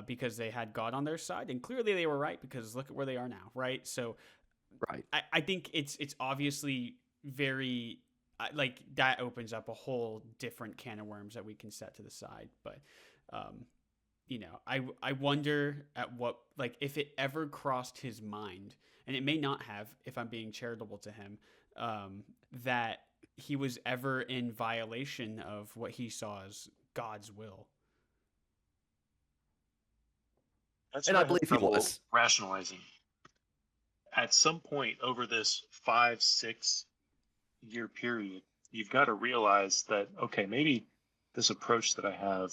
because they had God on their side, and clearly they were right, because look at where they are now, right? So Right. I think it's obviously very like that opens up a whole different can of worms that we can set to the side. But I wonder at what, like, if it ever crossed his mind, and it may not have, if I'm being charitable to him, that he was ever in violation of what he saw as God's will. That's And what I I have believe he trouble was. rationalizing. At some point over this 5-6 year period, you've got to realize that, okay, maybe this approach that I have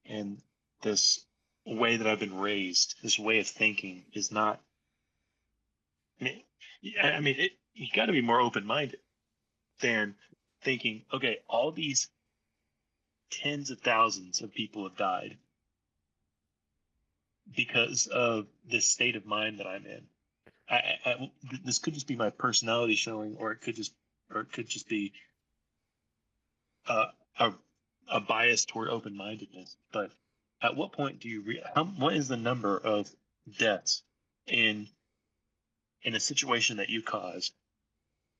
and this way that I've been raised, this way of thinking is not. You got to be more open-minded than thinking, okay, all these tens of thousands of people have died because of this state of mind that I'm in. This could just be my personality showing, or it could just be uh, a bias toward open-mindedness. But at what point do you what is the number of deaths in a situation that you caused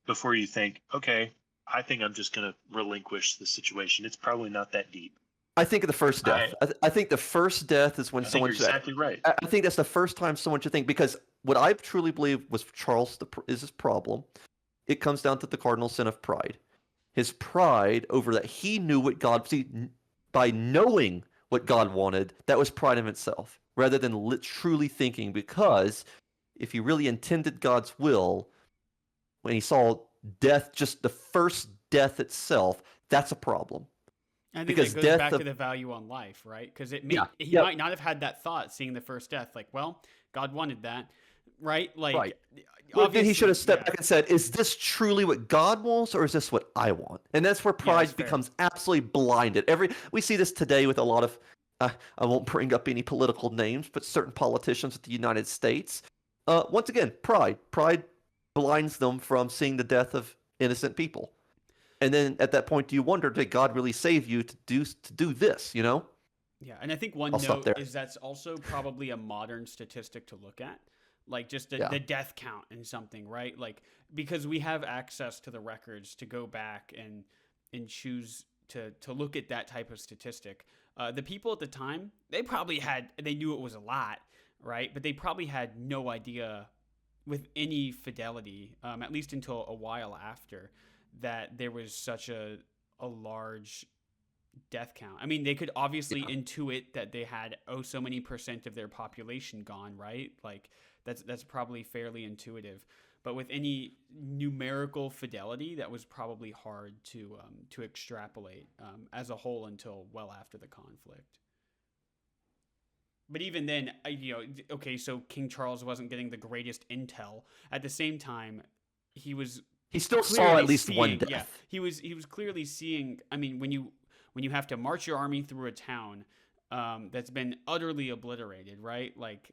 before you think, okay, I think I'm just going to relinquish the situation? It's probably not that deep. I think of the first death. I think the first death is when I think someone you're exactly right. I think that's the first time someone should think, because what I truly believe was Charles is his problem. It comes down to the cardinal sin of pride. His pride over that he knew what God. See, by knowing what God wanted, that was pride in itself, rather than truly thinking. Because if he really intended God's will, when he saw death, just the first death itself, that's a problem. I think Because that goes back death to the value on life, right? Because he Yeah. might not have had that thought seeing the first death, like, well, God wanted that, right? Like, Right. Well, then he should have stepped yeah. back and said, is this truly what God wants, or is this what I want? And that's where pride that's fair. becomes absolutely blinded. We see this today with a lot of, I won't bring up any political names, but certain politicians of the United States. Once again, pride. Pride blinds them from seeing the death of innocent people. And then at that point, do you wonder, did God really save you to do this, Yeah, and I think one I'll stop note there. is that's also probably a modern statistic to look at, like just the death count in something, right? Like, because we have access to the records to go back and choose to look at that type of statistic. The people at the time, they knew it was a lot, right? But they probably had no idea with any fidelity, at least until a while after, that there was such a large death count. I mean, they could obviously intuit that they had so many % of their population gone, right? Like that's probably fairly intuitive. But with any numerical fidelity, that was probably hard to extrapolate as a whole until well after the conflict. But even then, okay, so King Charles wasn't getting the greatest intel. At the same time, he still saw at least seeing, one death. Yeah, he was clearly seeing. I mean, when you have to march your army through a town that's been utterly obliterated, right? Like,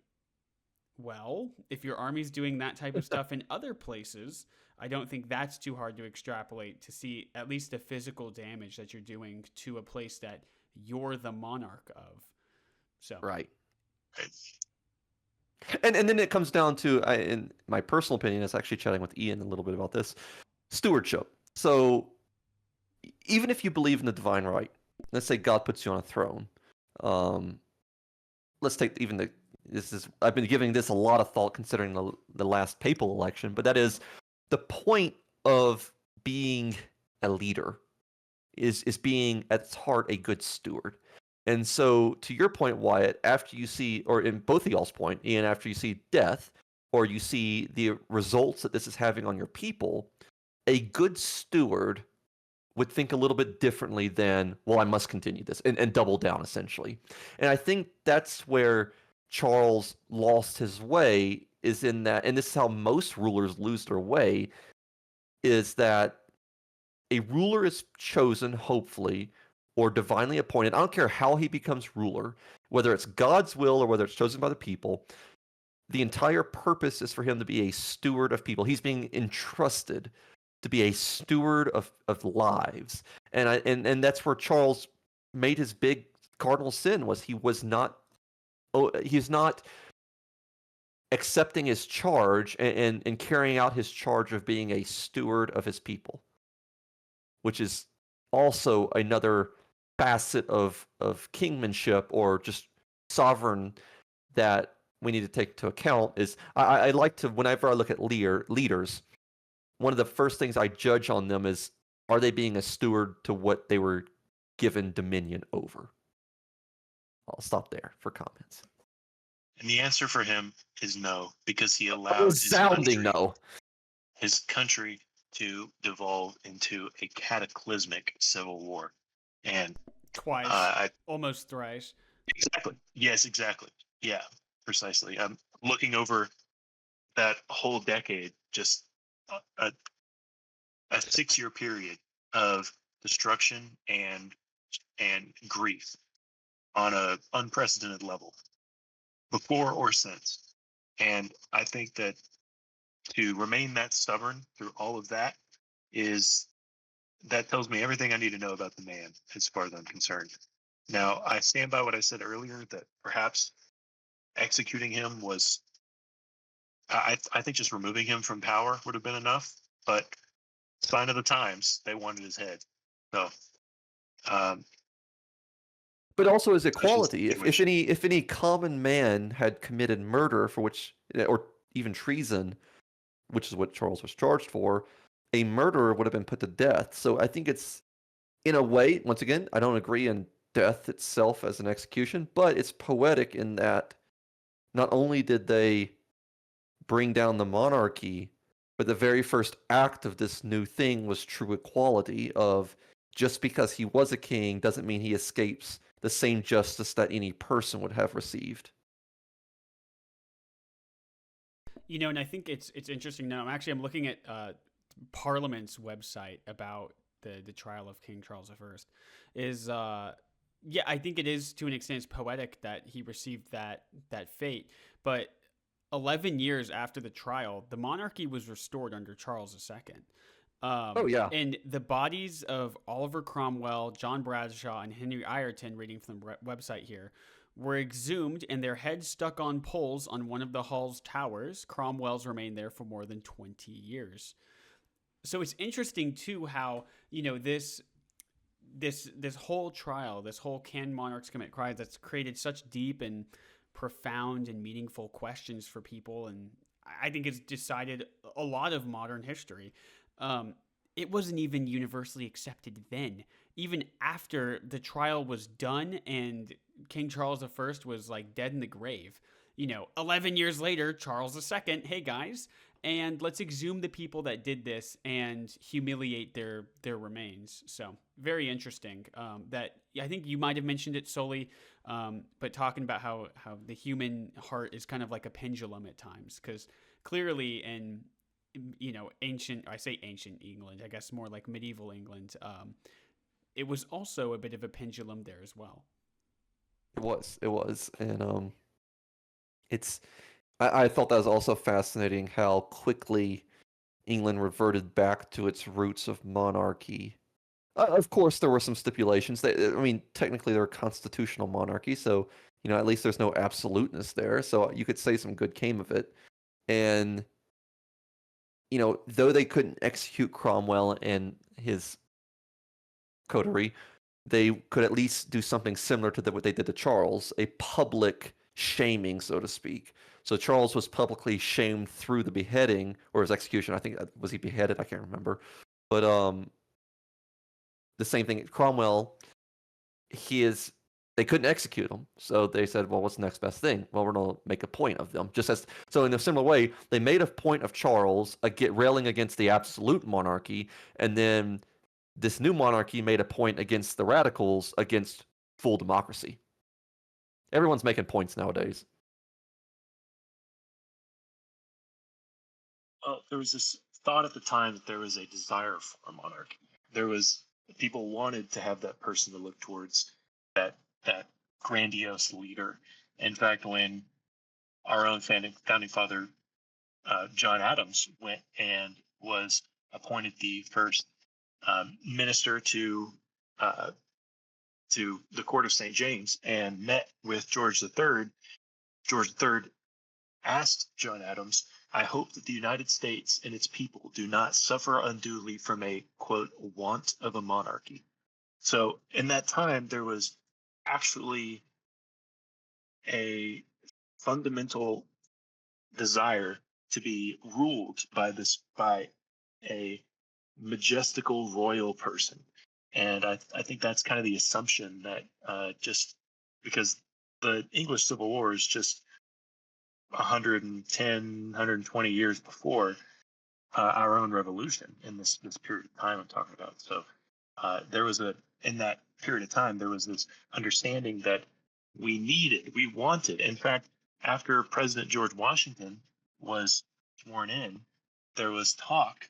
well, if your army's doing that type of stuff in other places, I don't think that's too hard to extrapolate to see at least the physical damage that you're doing to a place that you're the monarch of. So right. And then it comes down to, in my personal opinion, I was actually chatting with Ian a little bit about this, stewardship. So even if you believe in the divine right, let's say God puts you on a throne. Let's take even I've been giving this a lot of thought considering the last papal election, but that is the point of being a leader is being at its heart a good steward. And so to your point, Wyatt, after you see, or in both of y'all's point, Ian, after you see death, or you see the results that this is having on your people, a good steward would think a little bit differently than, well, I must continue this, and double down, essentially. And I think that's where Charles lost his way, is in that, and this is how most rulers lose their way, is that a ruler is chosen, hopefully, or divinely appointed. I don't care how he becomes ruler, whether it's God's will or whether it's chosen by the people. The entire purpose is for him to be a steward of people. He's being entrusted to be a steward of lives. And that's where Charles made his big cardinal sin, was he's not accepting his charge and carrying out his charge of being a steward of his people, which is also another facet of kingmanship or just sovereign that we need to take into account. Is I like to, whenever I look at leaders, one of the first things I judge on them is, are they being a steward to what they were given dominion over? I'll stop there for comments. And the answer for him is no, because he allowed his country to devolve into a cataclysmic civil war. And twice, almost thrice. Exactly. Yes, exactly. Yeah, precisely. I'm looking over that whole decade, just a 6-year period of destruction and grief on an unprecedented level, before or since. And I think that to remain that stubborn through all of that tells me everything I need to know about the man, as far as I'm concerned. Now, I stand by what I said earlier, that perhaps executing him was, I think just removing him from power would have been enough, but sign of the times, they wanted his head. So, but also as equality. If any common man had committed murder, for which, or even treason, which is what Charles was charged for, a murderer would have been put to death. So I think it's, in a way, once again, I don't agree in death itself as an execution, but it's poetic in that not only did they bring down the monarchy, but the very first act of this new thing was true equality of, just because he was a king doesn't mean he escapes the same justice that any person would have received. And I think it's interesting now. I'm looking at Parliament's website about the trial of King Charles I. I think it is, to an extent, poetic that he received that fate. But 11 years after the trial, the monarchy was restored under Charles II. And the bodies of Oliver Cromwell, John Bradshaw, and Henry Ireton, reading from the website here, were exhumed and their heads stuck on poles on one of the hall's towers. Cromwell's remained there for more than 20 years. So it's interesting too how, this whole trial, this whole can monarchs commit crimes, that's created such deep and profound and meaningful questions for people, and I think it's decided a lot of modern history. It wasn't even universally accepted then. even after the trial was done and King Charles I was like dead in the grave. 11 years later, Charles II, hey guys, and let's exhume the people that did this and humiliate their remains. So very interesting. That I think you might have mentioned it solely, but talking about how the human heart is kind of like a pendulum at times, because clearly in ancient, I say ancient England, I guess more like medieval England, it was also a bit of a pendulum there as well. It was, and it's I thought that was also fascinating how quickly England reverted back to its roots of monarchy. Of course, there were some stipulations. Technically, they're a constitutional monarchy, so at least there's no absoluteness there. So you could say some good came of it. And though they couldn't execute Cromwell and his coterie, they could at least do something similar to what they did to Charles, a public shaming, so to speak. So Charles was publicly shamed through the beheading or his execution. I think was he beheaded? I can't remember. But the same thing. Cromwell, they couldn't execute him, so they said, well, what's the next best thing? Well, we're going to make a point of them. So in a similar way, they made a point of Charles, railing against the absolute monarchy, and then this new monarchy made a point against the radicals, against full democracy. Everyone's making points nowadays. There was this thought at the time that there was a desire for a monarchy. People wanted to have that person to look towards, that grandiose leader. In fact, when our own founding father, John Adams, went and was appointed the first minister to the court of St. James and met with George III, George III asked John Adams, I hope that the United States and its people do not suffer unduly from a, quote, want of a monarchy. So in that time, there was actually a fundamental desire to be ruled by a majestical royal person. And I think that's kind of the assumption that just because the English Civil War is just 110, 120 years before our own revolution in this period of time I'm talking about. So in that period of time, there was this understanding that we wanted. In fact, after President George Washington was sworn in, there was talk,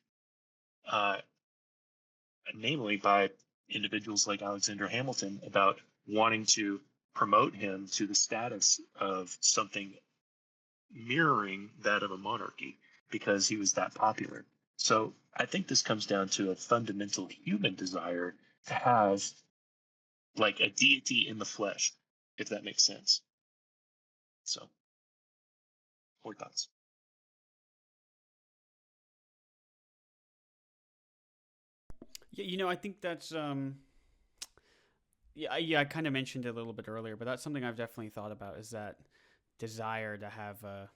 namely by individuals like Alexander Hamilton, about wanting to promote him to the status of something mirroring that of a monarchy because he was that popular. So I think this comes down to a fundamental human desire to have like a deity in the flesh, if that makes sense. So, more thoughts? Yeah, I think that's I kind of mentioned it a little bit earlier, but that's something I've definitely thought about, is that desire to have a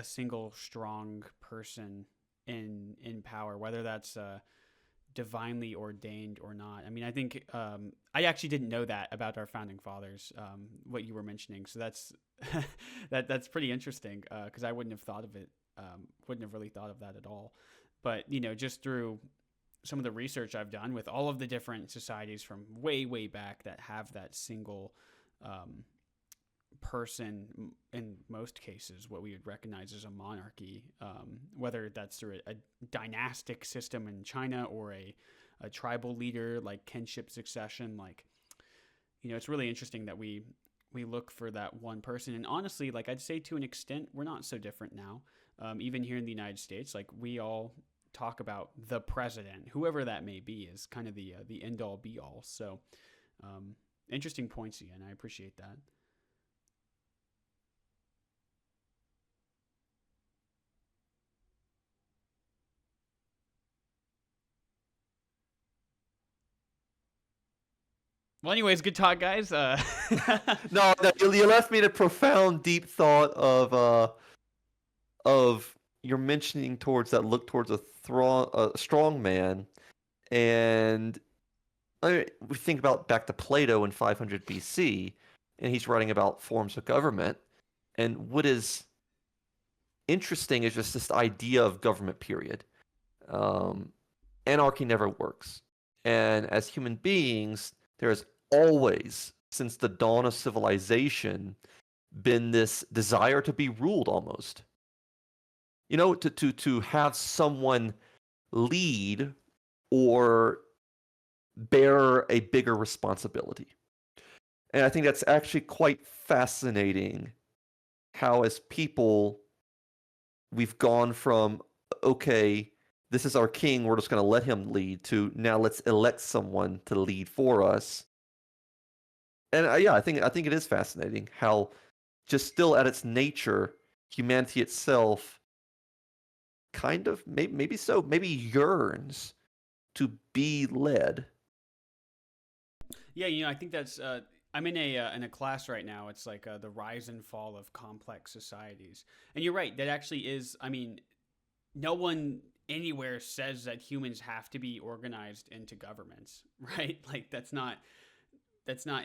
single strong person in power, whether that's divinely ordained or not. I mean, I think I actually didn't know that about our founding fathers, what you were mentioning. So that's that's pretty interesting, because I wouldn't have thought of it, wouldn't have really thought of that at all. But just through some of the research I've done with all of the different societies from way back that have that single person, in most cases what we would recognize as a monarchy, whether that's through a dynastic system in China or a tribal leader, like kinship succession. Like, it's really interesting that we look for that one person. And honestly, like, I'd say to an extent we're not so different now. Even here in the United States, like, we all talk about the president, whoever that may be, is kind of the end all be all. So interesting points, Ian. I appreciate that. Well, anyways, good talk, guys. No, you left me in a profound, deep thought of you're mentioning towards that look towards a strong man, and we think about back to Plato in 500 BC, and he's writing about forms of government. And what is interesting is just this idea of government, period. Um, Anarchy never works. And as human beings, there's always, since the dawn of civilization, been this desire to be ruled almost. To have someone lead or bear a bigger responsibility. And I think that's actually quite fascinating how, as people, we've gone from, okay, this is our king, we're just going to let him lead, to now let's elect someone to lead for us. And yeah, I think it is fascinating how, just still at its nature, humanity itself kind of maybe yearns to be led. Yeah, I think that's. I'm in a class right now. It's like the rise and fall of complex societies, and you're right. That actually is. I mean, no one anywhere says that humans have to be organized into governments, right? Like that's not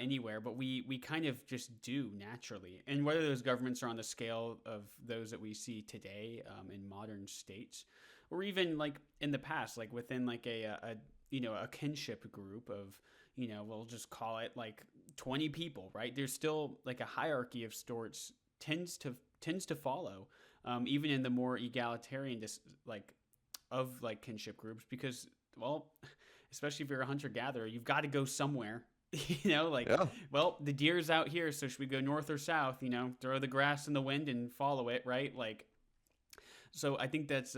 anywhere, but we kind of just do naturally. And whether those governments are on the scale of those that we see today in modern states, or even like in the past, like within like a kinship group of, we'll just call it like 20 people, right? There's still like a hierarchy of sorts tends to follow, even in the more egalitarian of like kinship groups, because, well, especially if you're a hunter gatherer, you've got to go somewhere. Yeah. Well, the deer's out here, so should we go north or south? Throw the grass in the wind and follow it, right? Like, so I think that's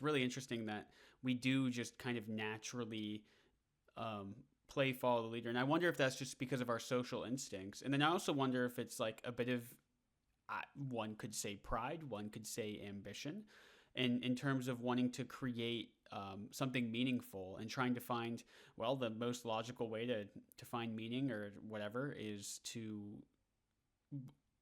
really interesting that we do just kind of naturally play follow the leader. And I wonder if that's just because of our social instincts. And then I also wonder if it's like a bit of, one could say pride, one could say ambition, and in terms of wanting to create something meaningful and trying to find, well, the most logical way to find meaning or whatever is to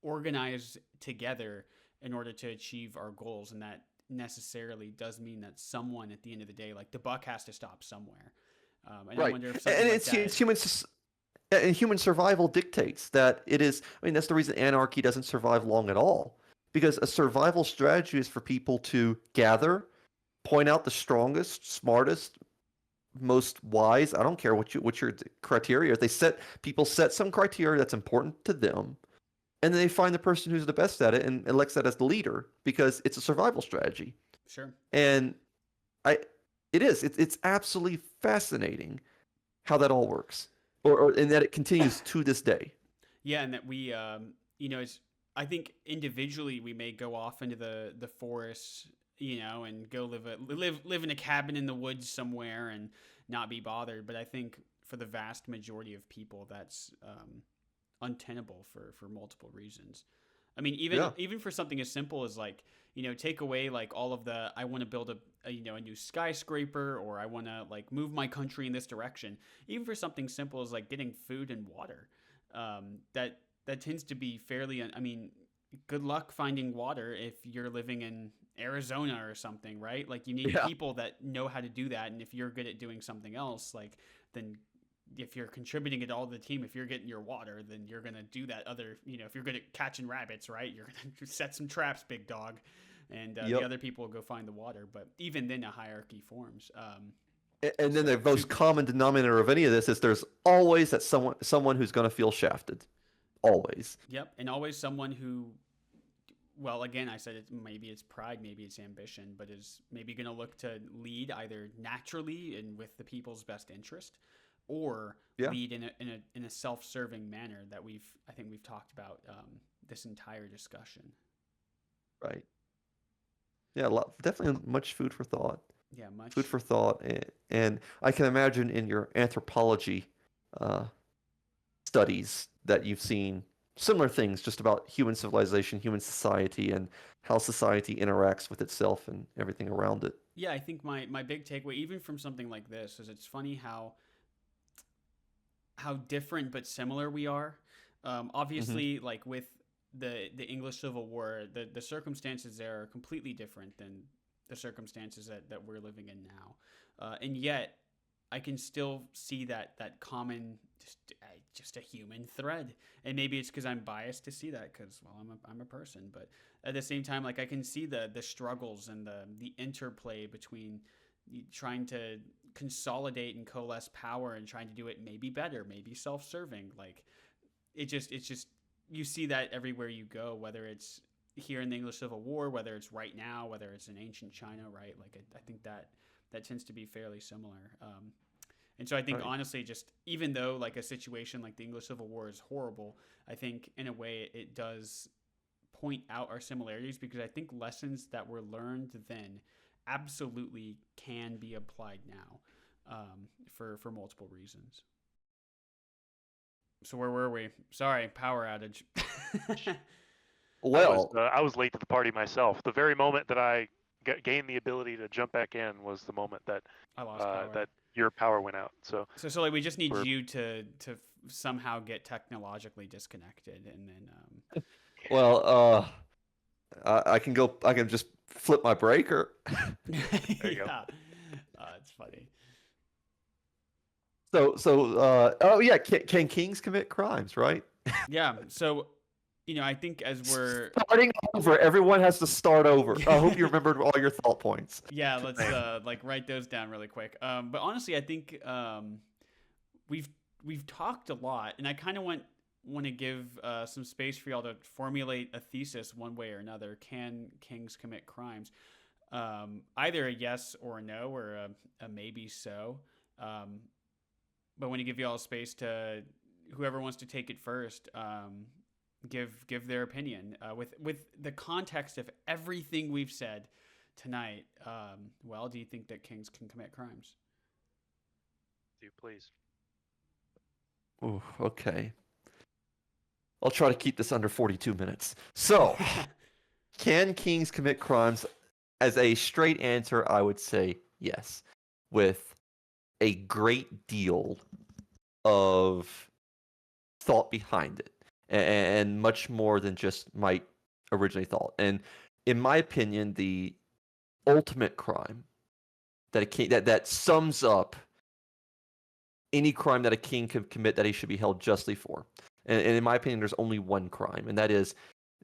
organize together in order to achieve our goals. And that necessarily does mean that someone at the end of the day, like the buck has to stop somewhere. And right. I wonder if something and like it's, that, it's human. And human survival dictates that it is. I mean, that's the reason anarchy doesn't survive long at all. Because a survival strategy is for people to gather, point out the strongest, smartest, most wise. I don't care what your criteria is. People set some criteria that's important to them, and then they find the person who's the best at it and elects that as the leader, because it's a survival strategy. sure. And it's absolutely fascinating how that all works, and that it continues to this day. Yeah, and that we, it's, I think individually we may go off into the forests, and go live in a cabin in the woods somewhere and not be bothered. But I think for the vast majority of people, that's untenable for multiple reasons. I mean, even for something as simple as like, take away like all of the, I want to build a new skyscraper, or I want to like move my country in this direction. Even for something simple as like getting food and water, that tends to be fairly. I mean, good luck finding water if you're living in Arizona or something, right? Like you need people that know how to do that, and if you're good at doing something else, like then. If you're contributing it all to the team, if you're getting your water, then you're going to do that other, if you're good at catching rabbits, right? You're going to set some traps, big dog. And the other people will go find the water. But even then a hierarchy forms. And then the most common denominator of any of this is there's always that someone who's going to feel shafted. Always. Yep. And always someone who, well, again, I said maybe it's pride, maybe it's ambition, but is maybe going to look to lead either naturally and with the people's best interest, or lead in a self-serving manner that I think we've talked about this entire discussion. Right. Yeah, definitely much food for thought. Yeah, much food for thought, and I can imagine in your anthropology studies that you've seen similar things just about human civilization, human society, and how society interacts with itself and everything around it. Yeah, I think my big takeaway, even from something like this, is it's funny how different but similar we are. Obviously, like with the English Civil War, the circumstances there are completely different than the circumstances that we're living in now. And yet, I can still see that common, just a human thread. And maybe it's because I'm biased to see that, because well, I'm a person. But at the same time, like I can see the struggles and the interplay between trying to consolidate and coalesce power and trying to do it maybe better, maybe self-serving. Like it's just you see that everywhere you go, whether it's here in the English Civil War, whether it's right now, whether it's in ancient China, right? Like I think that tends to be fairly similar. And so I think honestly, just even though like a situation like the English Civil War is horrible, I think in a way it does point out our similarities, because I think lessons that were learned then absolutely can be applied now, for multiple reasons. So where were we? Sorry, power outage. Well, I was late to the party myself. The very moment that I gained the ability to jump back in was the moment that I lost power. that your power went out. So Sully, we just need you to somehow get technologically disconnected, and then. well, I can go. I can just flip my breaker. There you go. It's funny. Oh yeah, can kings commit crimes, right? Yeah. So, I think as we're starting over, everyone has to start over. I hope you remembered all your thought points. Yeah, let's like write those down really quick. But honestly, I think we've talked a lot, and I kind of want to give some space for y'all to formulate a thesis one way or another. Can kings commit crimes? Either a yes or a no, or a maybe so. But when you give y'all space to whoever wants to take it first, give their opinion with the context of everything we've said tonight. Well, do you think that kings can commit crimes? Do please. Ooh, okay. I'll try to keep this under 42 minutes. So, can kings commit crimes? As a straight answer, I would say yes, with a great deal of thought behind it, and much more than just might originally thought. And in my opinion, the ultimate crime that a king that sums up any crime that a king could commit that he should be held justly for. And in my opinion, there's only one crime, and that is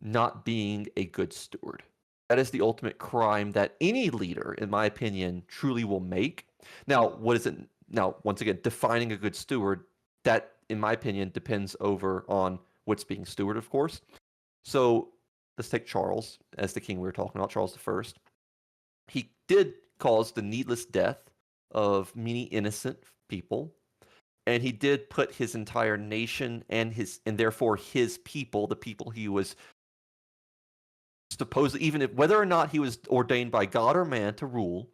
not being a good steward. That is the ultimate crime that any leader, in my opinion, truly will make. Now, what is it? Now, once again, defining a good steward, that, in my opinion, depends over on what's being stewarded, of course. So let's take Charles as the king we were talking about, Charles I. He did cause the needless death of many innocent people, and he did put his entire nation and therefore his people, the people he was supposed, even if whether or not he was ordained by God or man to rule,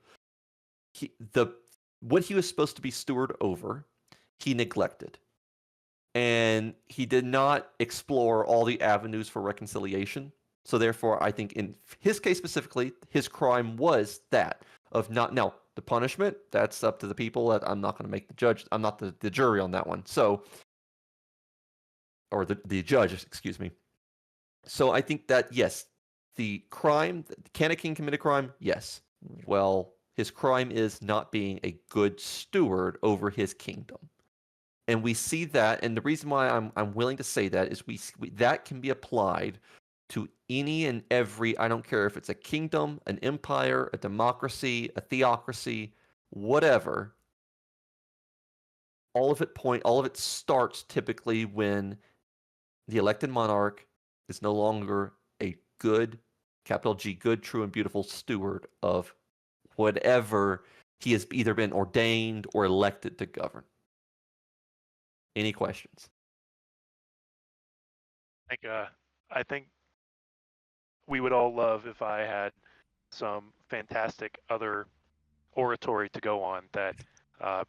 what he was supposed to be steward over, he neglected. And he did not explore all the avenues for reconciliation. So therefore, I think in his case specifically, his crime was that of not. Now, the punishment, that's up to the people. I'm not going to make the judge. I'm not the jury on that one. So, or the judge, excuse me. So I think that, yes, the crime, can a king commit a crime? Yes. Well, his crime is not being a good steward over his kingdom. And we see that, and the reason why I'm willing to say that is we that can be applied to any and every, I don't care if it's a kingdom, an empire, a democracy, a theocracy, whatever. All of it starts typically when the elected monarch is no longer a good, capital G, good, true, and beautiful steward of whatever he has either been ordained or elected to govern. Any questions? I think we would all love if I had some fantastic other oratory to go on that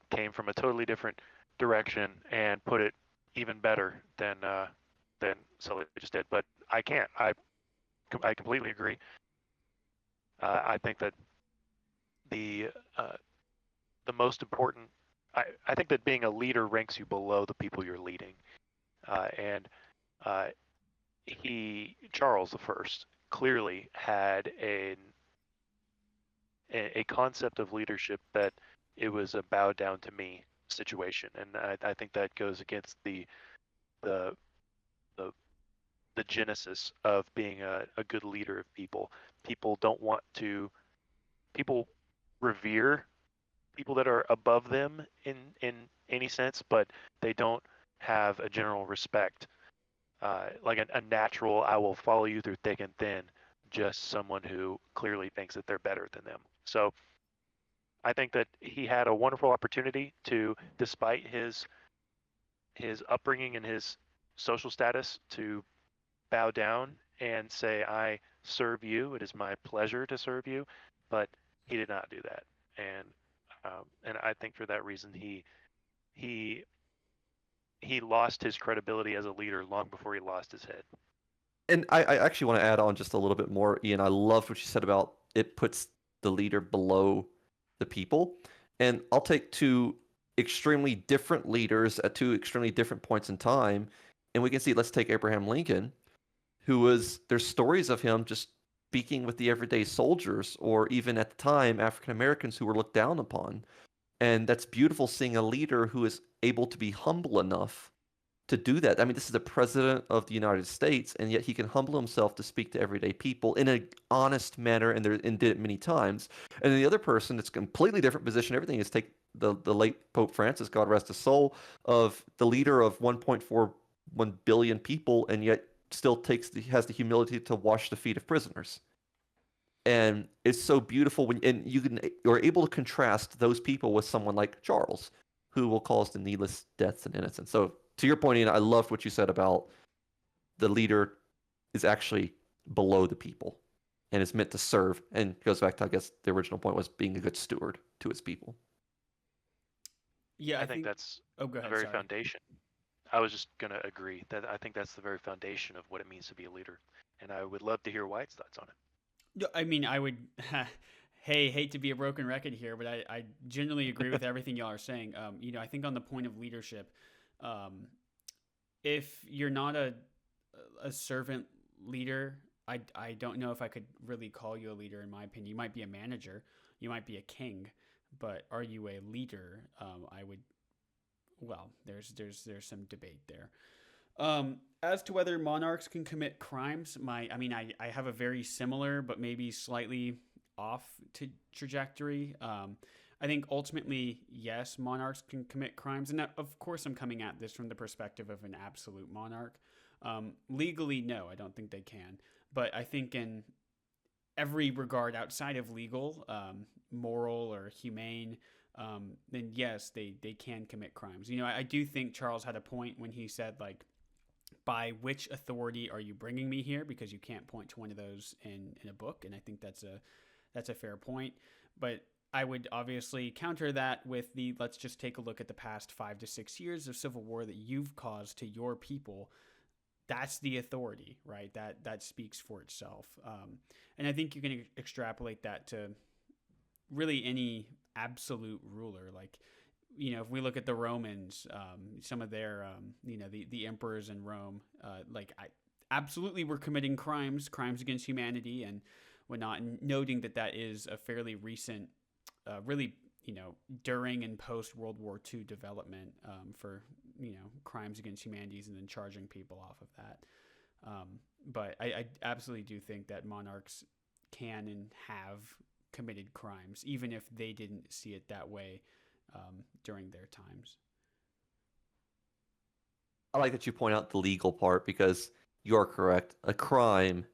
came from a totally different direction and put it even better than Sully just did. But I can't. I completely agree. I think that the most important. I think that being a leader ranks you below the people you're leading, and Charles I, clearly had a concept of leadership that it was a bow down to me situation, and I think that goes against the the the genesis of being a good leader of people. People don't want to. People revere people that are above them in any sense, but they don't have a general respect, like a natural. I will follow you through thick and thin. Just someone who clearly thinks that they're better than them. So I think that he had a wonderful opportunity to, despite his upbringing and his social status, to bow down and say, "I serve you. It is my pleasure to serve you." But he did not do that, and I think for that reason he he lost his credibility as a leader long before he lost his head. And I actually want to add on just a little bit more, Ian. I loved what you said about it puts the leader below the people. And I'll take two extremely different leaders at two extremely different points in time. And we can see, let's take Abraham Lincoln, there's stories of him just speaking with the everyday soldiers, or even at the time, African Americans who were looked down upon. And that's beautiful seeing a leader who is able to be humble enough to do that. I mean, this is the president of the United States, and yet he can humble himself to speak to everyday people in an honest manner, and did it many times. And then the other person, it's a completely different position. Everything is take the late Pope Francis, God rest his soul, of the leader of 1.41 billion people, and yet still has the humility to wash the feet of prisoners. And it's so beautiful you're able to contrast those people with someone like Charles, who will cause the needless deaths and innocence. So to your point, Ian, I loved what you said about the leader is actually below the people and is meant to serve, and goes back to, I guess, the original point was being a good steward to his people. Yeah, I think that's go ahead, the very sorry. foundation. I was just going to agree that I think that's the very foundation of what it means to be a leader. And I would love to hear White's thoughts on it. I mean, I would, hate to be a broken record here, but I generally agree with everything y'all are saying. I think on the point of leadership, if you're not a servant leader, I don't know if I could really call you a leader, in my opinion. You might be a manager, you might be a king, but are you a leader? There's some debate there. As to whether monarchs can commit crimes, I have a very similar but maybe slightly off to trajectory. I think ultimately, yes, monarchs can commit crimes, and of course, I'm coming at this from the perspective of an absolute monarch. Legally, no, I don't think they can, but I think in every regard outside of legal, moral or humane, then yes, they can commit crimes. I do think Charles had a point when he said, like, by which authority are you bringing me here? Because you can't point to one of those in a book, and I think that's a fair point. But I would obviously counter that with let's just take a look at the past 5 to 6 years of civil war that you've caused to your people. That's the authority, right? That speaks for itself. And I think you can extrapolate that to really any absolute ruler. Like, if we look at the Romans, some of their, the emperors in Rome, I absolutely were committing crimes against humanity and whatnot, and noting that is a fairly recent, really, during and post World War II development, for, crimes against humanities, and then charging people off of that. But I absolutely do think that monarchs can and have committed crimes, even if they didn't see it that way during their times. I like that you point out the legal part, because you're correct. A crime,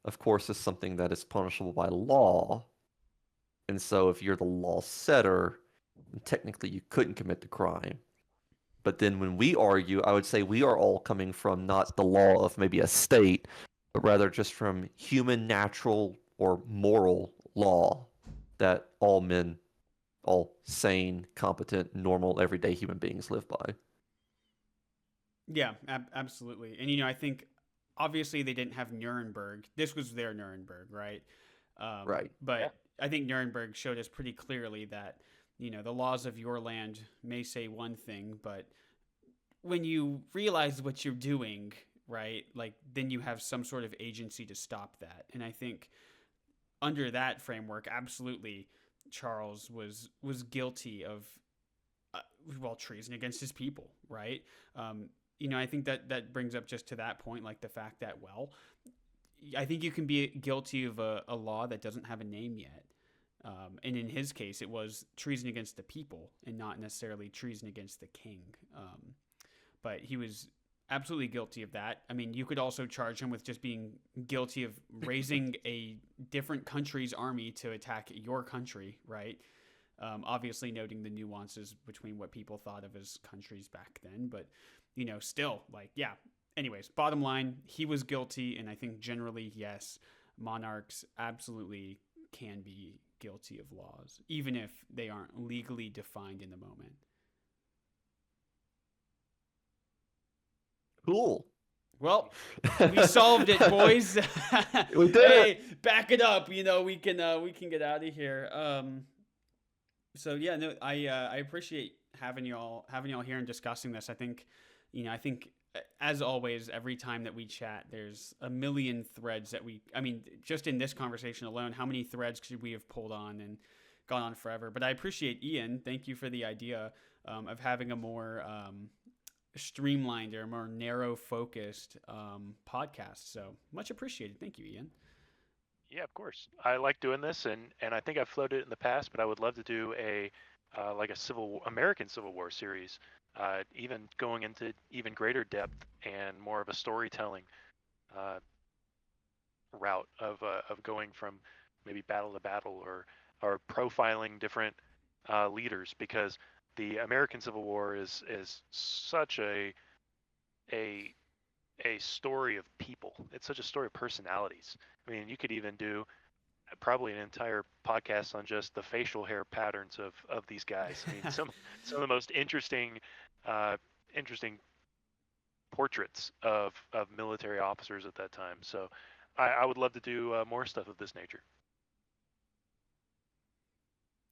of course, is something that is punishable by law. And so if you're the law setter, technically you couldn't commit the crime. But then when we argue, I would say we are all coming from not the law of maybe a state, but rather just from human, natural, or moral law that all men, all sane, competent, normal, everyday human beings live by. Yeah, absolutely. And, I think obviously they didn't have Nuremberg. This was their Nuremberg, right? Right. But Yeah. I think Nuremberg showed us pretty clearly that, the laws of your land may say one thing, but when you realize what you're doing, right, like, then you have some sort of agency to stop that. And I think under that framework, absolutely, Charles was guilty of treason against his people, right? I think that brings up just to that point, like the fact that, I think you can be guilty of a law that doesn't have a name yet. And in his case, it was treason against the people and not necessarily treason against the king. But he was absolutely guilty of that. I mean, you could also charge him with just being guilty of raising a different country's army to attack your country, right? Obviously noting the nuances between what people thought of as countries back then, but still, anyways, bottom line, he was guilty, and I think generally, yes, monarchs absolutely can be guilty of laws, even if they aren't legally defined in the moment. Cool. Well, we solved it, boys. We did Hey, back it up. We can get out of here. So yeah, no, I appreciate having y'all here and discussing this. I think as always, every time that we chat, there's a million threads that just in this conversation alone, how many threads could we have pulled on and gone on forever? But I appreciate, Ian. Thank you for the idea of having a more streamlined or more narrow focused podcast. So much appreciated. Thank you, Ian. Yeah, of course. I like doing this, and I think I've floated it in the past, but I would love to do a American Civil War series, even going into even greater depth and more of a storytelling route of going from maybe battle to battle or profiling different leaders, because the American Civil War is such a story of people. It's such a story of personalities. I mean, you could even do probably an entire podcast on just the facial hair patterns of these guys. I mean, some of the most interesting portraits of military officers at that time. So I would love to do more stuff of this nature.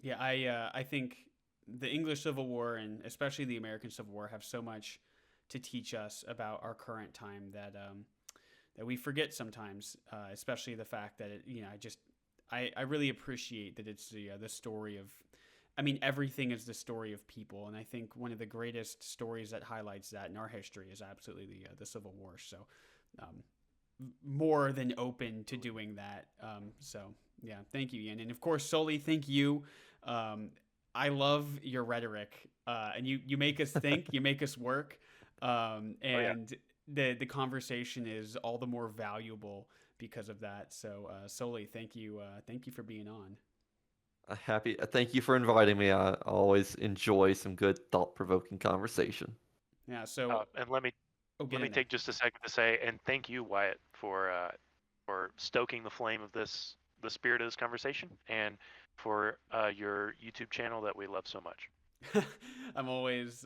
Yeah, I think the English Civil War and especially the American Civil War have so much to teach us about our current time that we forget sometimes, especially the fact that I really appreciate that it's the story of, everything is the story of people, and I think one of the greatest stories that highlights that in our history is absolutely the Civil War. So more than open to doing that. So yeah, thank you, Ian, and of course, Sully, thank you. I love your rhetoric, and you make us think, you make us work. The conversation is all the more valuable because of that. So, Sully, thank you for being on. Thank you for inviting me. I always enjoy some good thought-provoking conversation. Yeah. So, and let me take just a second to say, and thank you, Wyatt, for stoking the flame of the spirit of this conversation, and for your YouTube channel that we love so much. I'm always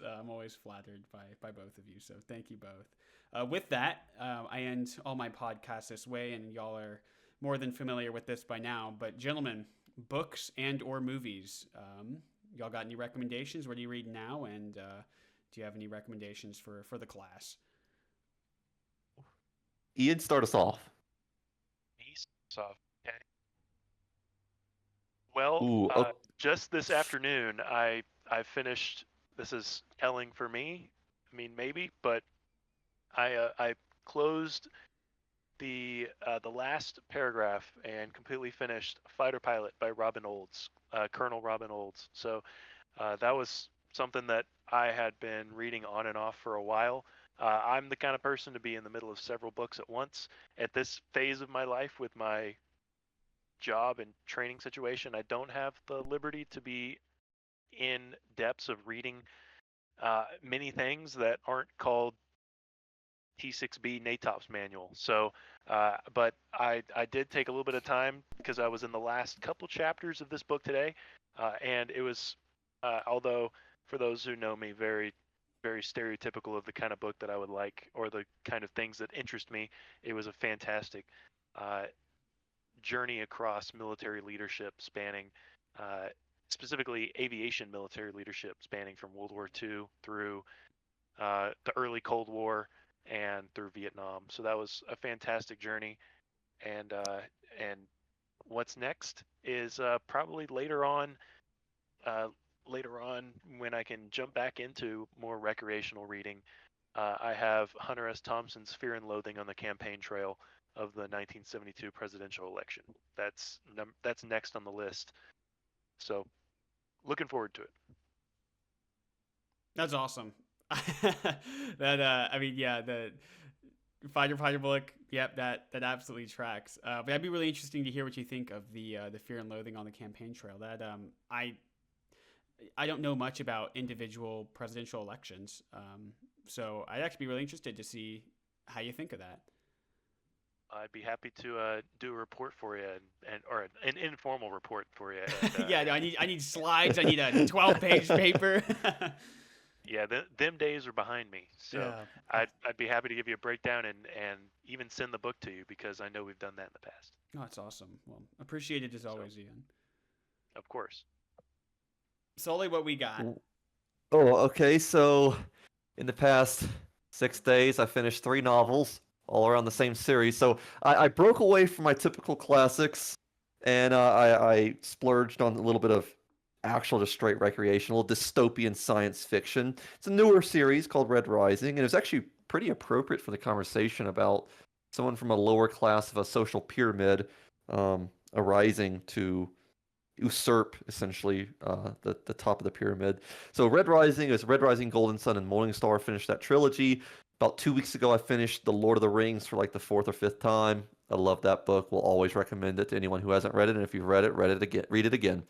flattered by both of you. So thank you both. With that, I end all my podcasts this way, and y'all are more than familiar with this by now. But gentlemen, books and or movies, y'all got any recommendations? What are you reading now? And do you have any recommendations for the class? Ian, start us off. Okay. Well, just this afternoon, I finished. This is telling for me. I mean, maybe, but I closed the last paragraph and completely finished Fighter Pilot by Robin Olds, Colonel Robin Olds. So that was something that I had been reading on and off for a while. I'm the kind of person to be in the middle of several books at once. At this phase of my life with my job and training situation, I don't have the liberty to be in depths of reading many things that aren't called T6B NATOPS manual. So, but I did take a little bit of time because I was in the last couple chapters of this book today, and it was, although for those who know me, very, very stereotypical of the kind of book that I would like or the kind of things that interest me. It was a fantastic journey across military leadership spanning specifically aviation military leadership spanning from World War II through the early Cold War and through Vietnam. So that was a fantastic journey, and what's next is probably later on. Later on, when I can jump back into more recreational reading, I have Hunter S. Thompson's Fear and Loathing on the Campaign Trail of the 1972 presidential election. That's next on the list. So, looking forward to it. That's awesome. I mean, yeah, the fighter book. Yep, that absolutely tracks. But that'd be really interesting to hear what you think of the Fear and Loathing on the Campaign Trail. That I don't know much about individual presidential elections, so I'd actually be really interested to see how you think of that. I'd be happy to do a report for you, or an informal report for you. And, yeah, no, I need slides. I need a 12-page paper. Yeah, them days are behind me. So yeah. I'd be happy to give you a breakdown and even send the book to you, because I know we've done that in the past. Oh, that's awesome. Well, appreciate it as always, Ian. Of course. Sully, what we got? Oh, okay. So, in the past 6 days, I finished 3 novels, all around the same series. So, I broke away from my typical classics, and I splurged on a little bit of actual, just straight recreational, dystopian science fiction. It's a newer series called Red Rising, and it was actually pretty appropriate for the conversation about someone from a lower class of a social pyramid arising to usurp essentially the top of the pyramid. So Red Rising is Red Rising, Golden Sun, and Morning Star. Finished that trilogy. About 2 weeks ago, I finished The Lord of the Rings for like the 4th or 5th time. I love that book. Will always recommend it to anyone who hasn't read it. And if you've read it again. Read it again.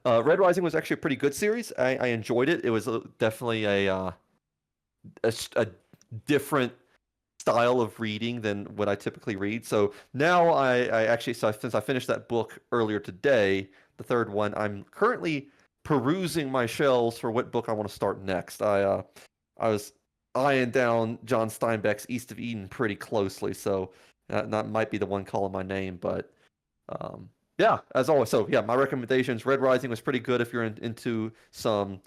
Red Rising was actually a pretty good series. I enjoyed it. It was definitely a different style of reading than what I typically read. So now since I finished that book earlier today, the 3rd one, I'm currently perusing my shelves for what book I want to start next. I was eyeing down John Steinbeck's East of Eden pretty closely, so that might be the one calling my name, but yeah, as always. So yeah, my recommendations: Red Rising was pretty good if you're into some,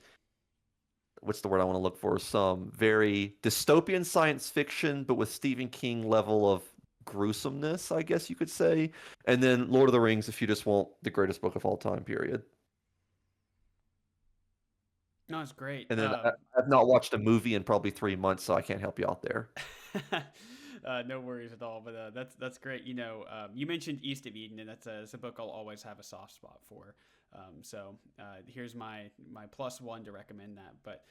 what's the word I want to look for? Some very dystopian science fiction, but with Stephen King level of gruesomeness, I guess you could say. And then Lord of the Rings, if you just want the greatest book of all time, period. No, it's great. And then I've not watched a movie in probably 3 months, so I can't help you out there. No worries at all, but that's great. You know, you mentioned East of Eden, and that's a book I'll always have a soft spot for. So here's my +1 to recommend that. But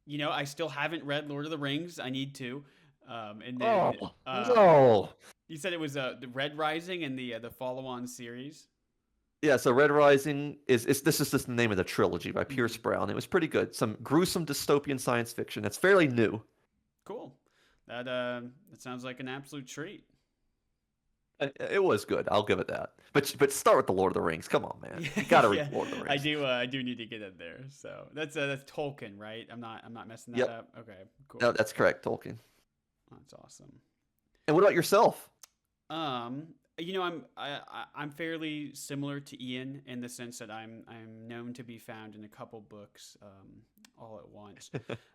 you know, I still haven't read Lord of the Rings. I need to. And then no. You said it was the Red Rising and the follow-on series. Yeah, so Red Rising this is just the name of the trilogy by Pierce Brown. It was pretty good. Some gruesome dystopian science fiction. It's fairly new. Cool. That sounds like an absolute treat. It was good. I'll give it that. But start with the Lord of the Rings. Come on, man. You gotta read Lord of the Rings. I do need to get in there. So that's Tolkien, right? I'm not messing that up. Okay, cool. No, that's correct, Tolkien. That's awesome. And what about yourself? You know, I'm fairly similar to Ian in the sense that I'm known to be found in a couple books all at once.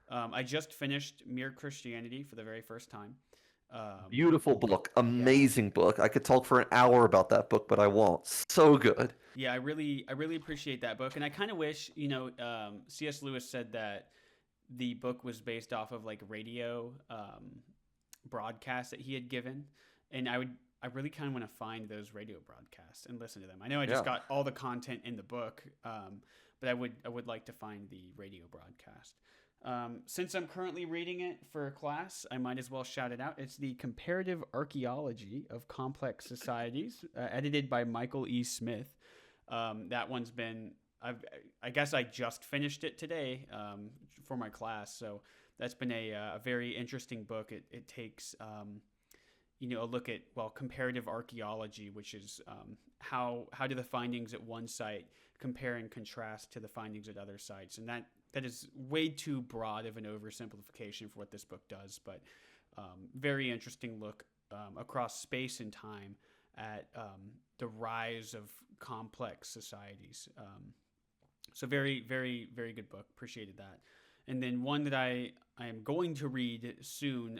I just finished Mere Christianity for the very first time. Beautiful book, amazing book. I could talk for an hour about that book, but I won't. So good. Yeah, I really appreciate that book, and I kind of wish, you know, C.S. Lewis said that the book was based off of like radio broadcasts that he had given, and I really kind of want to find those radio broadcasts and listen to them. I know I just got all the content in the book, but I would like to find the radio broadcast. Since I'm currently reading it for a class, I might as well shout it out. It's the Comparative Archaeology of Complex Societies, edited by Michael E. Smith. That one's been, I guess I just finished it today for my class, so that's been a very interesting book. It takes you know, a look at, well, comparative archaeology, which is how do the findings at one site compare and contrast to the findings at other sites, and that is way too broad of an oversimplification for what this book does, but very interesting look across space and time at the rise of complex societies. So very, very, very good book. Appreciated that. And then one that I am going to read soon,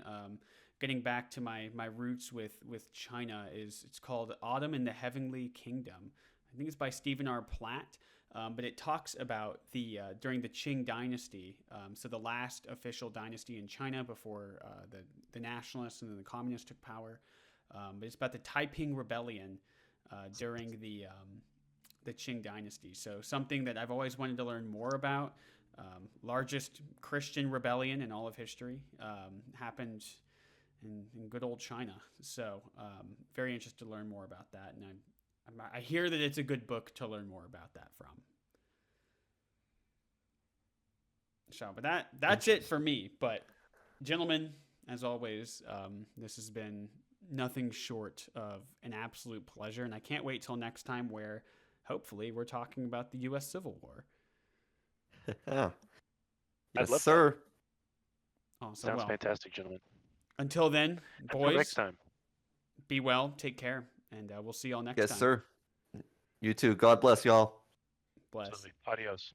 getting back to my roots with China, it's called Autumn in the Heavenly Kingdom. I think it's by Stephen R. Platt. But it talks about during the Qing dynasty, so the last official dynasty in China before the nationalists and then the communists took power. But it's about the Taiping Rebellion during the Qing dynasty. So something that I've always wanted to learn more about. Largest Christian rebellion in all of history happened in good old China. So very interested to learn more about that, and I hear that it's a good book to learn more about that from. So, but that's it for me. But, gentlemen, as always, this has been nothing short of an absolute pleasure, and I can't wait till next time where, hopefully, we're talking about the U.S. Civil War. Yeah. I'd Yes, love sir. Awesome. Sounds Well, fantastic, gentlemen. until then, Until boys, next time. be well, take care, and we'll see y'all next Yes, time. sir. You too. God bless y'all. Bless. Absolutely. Adios.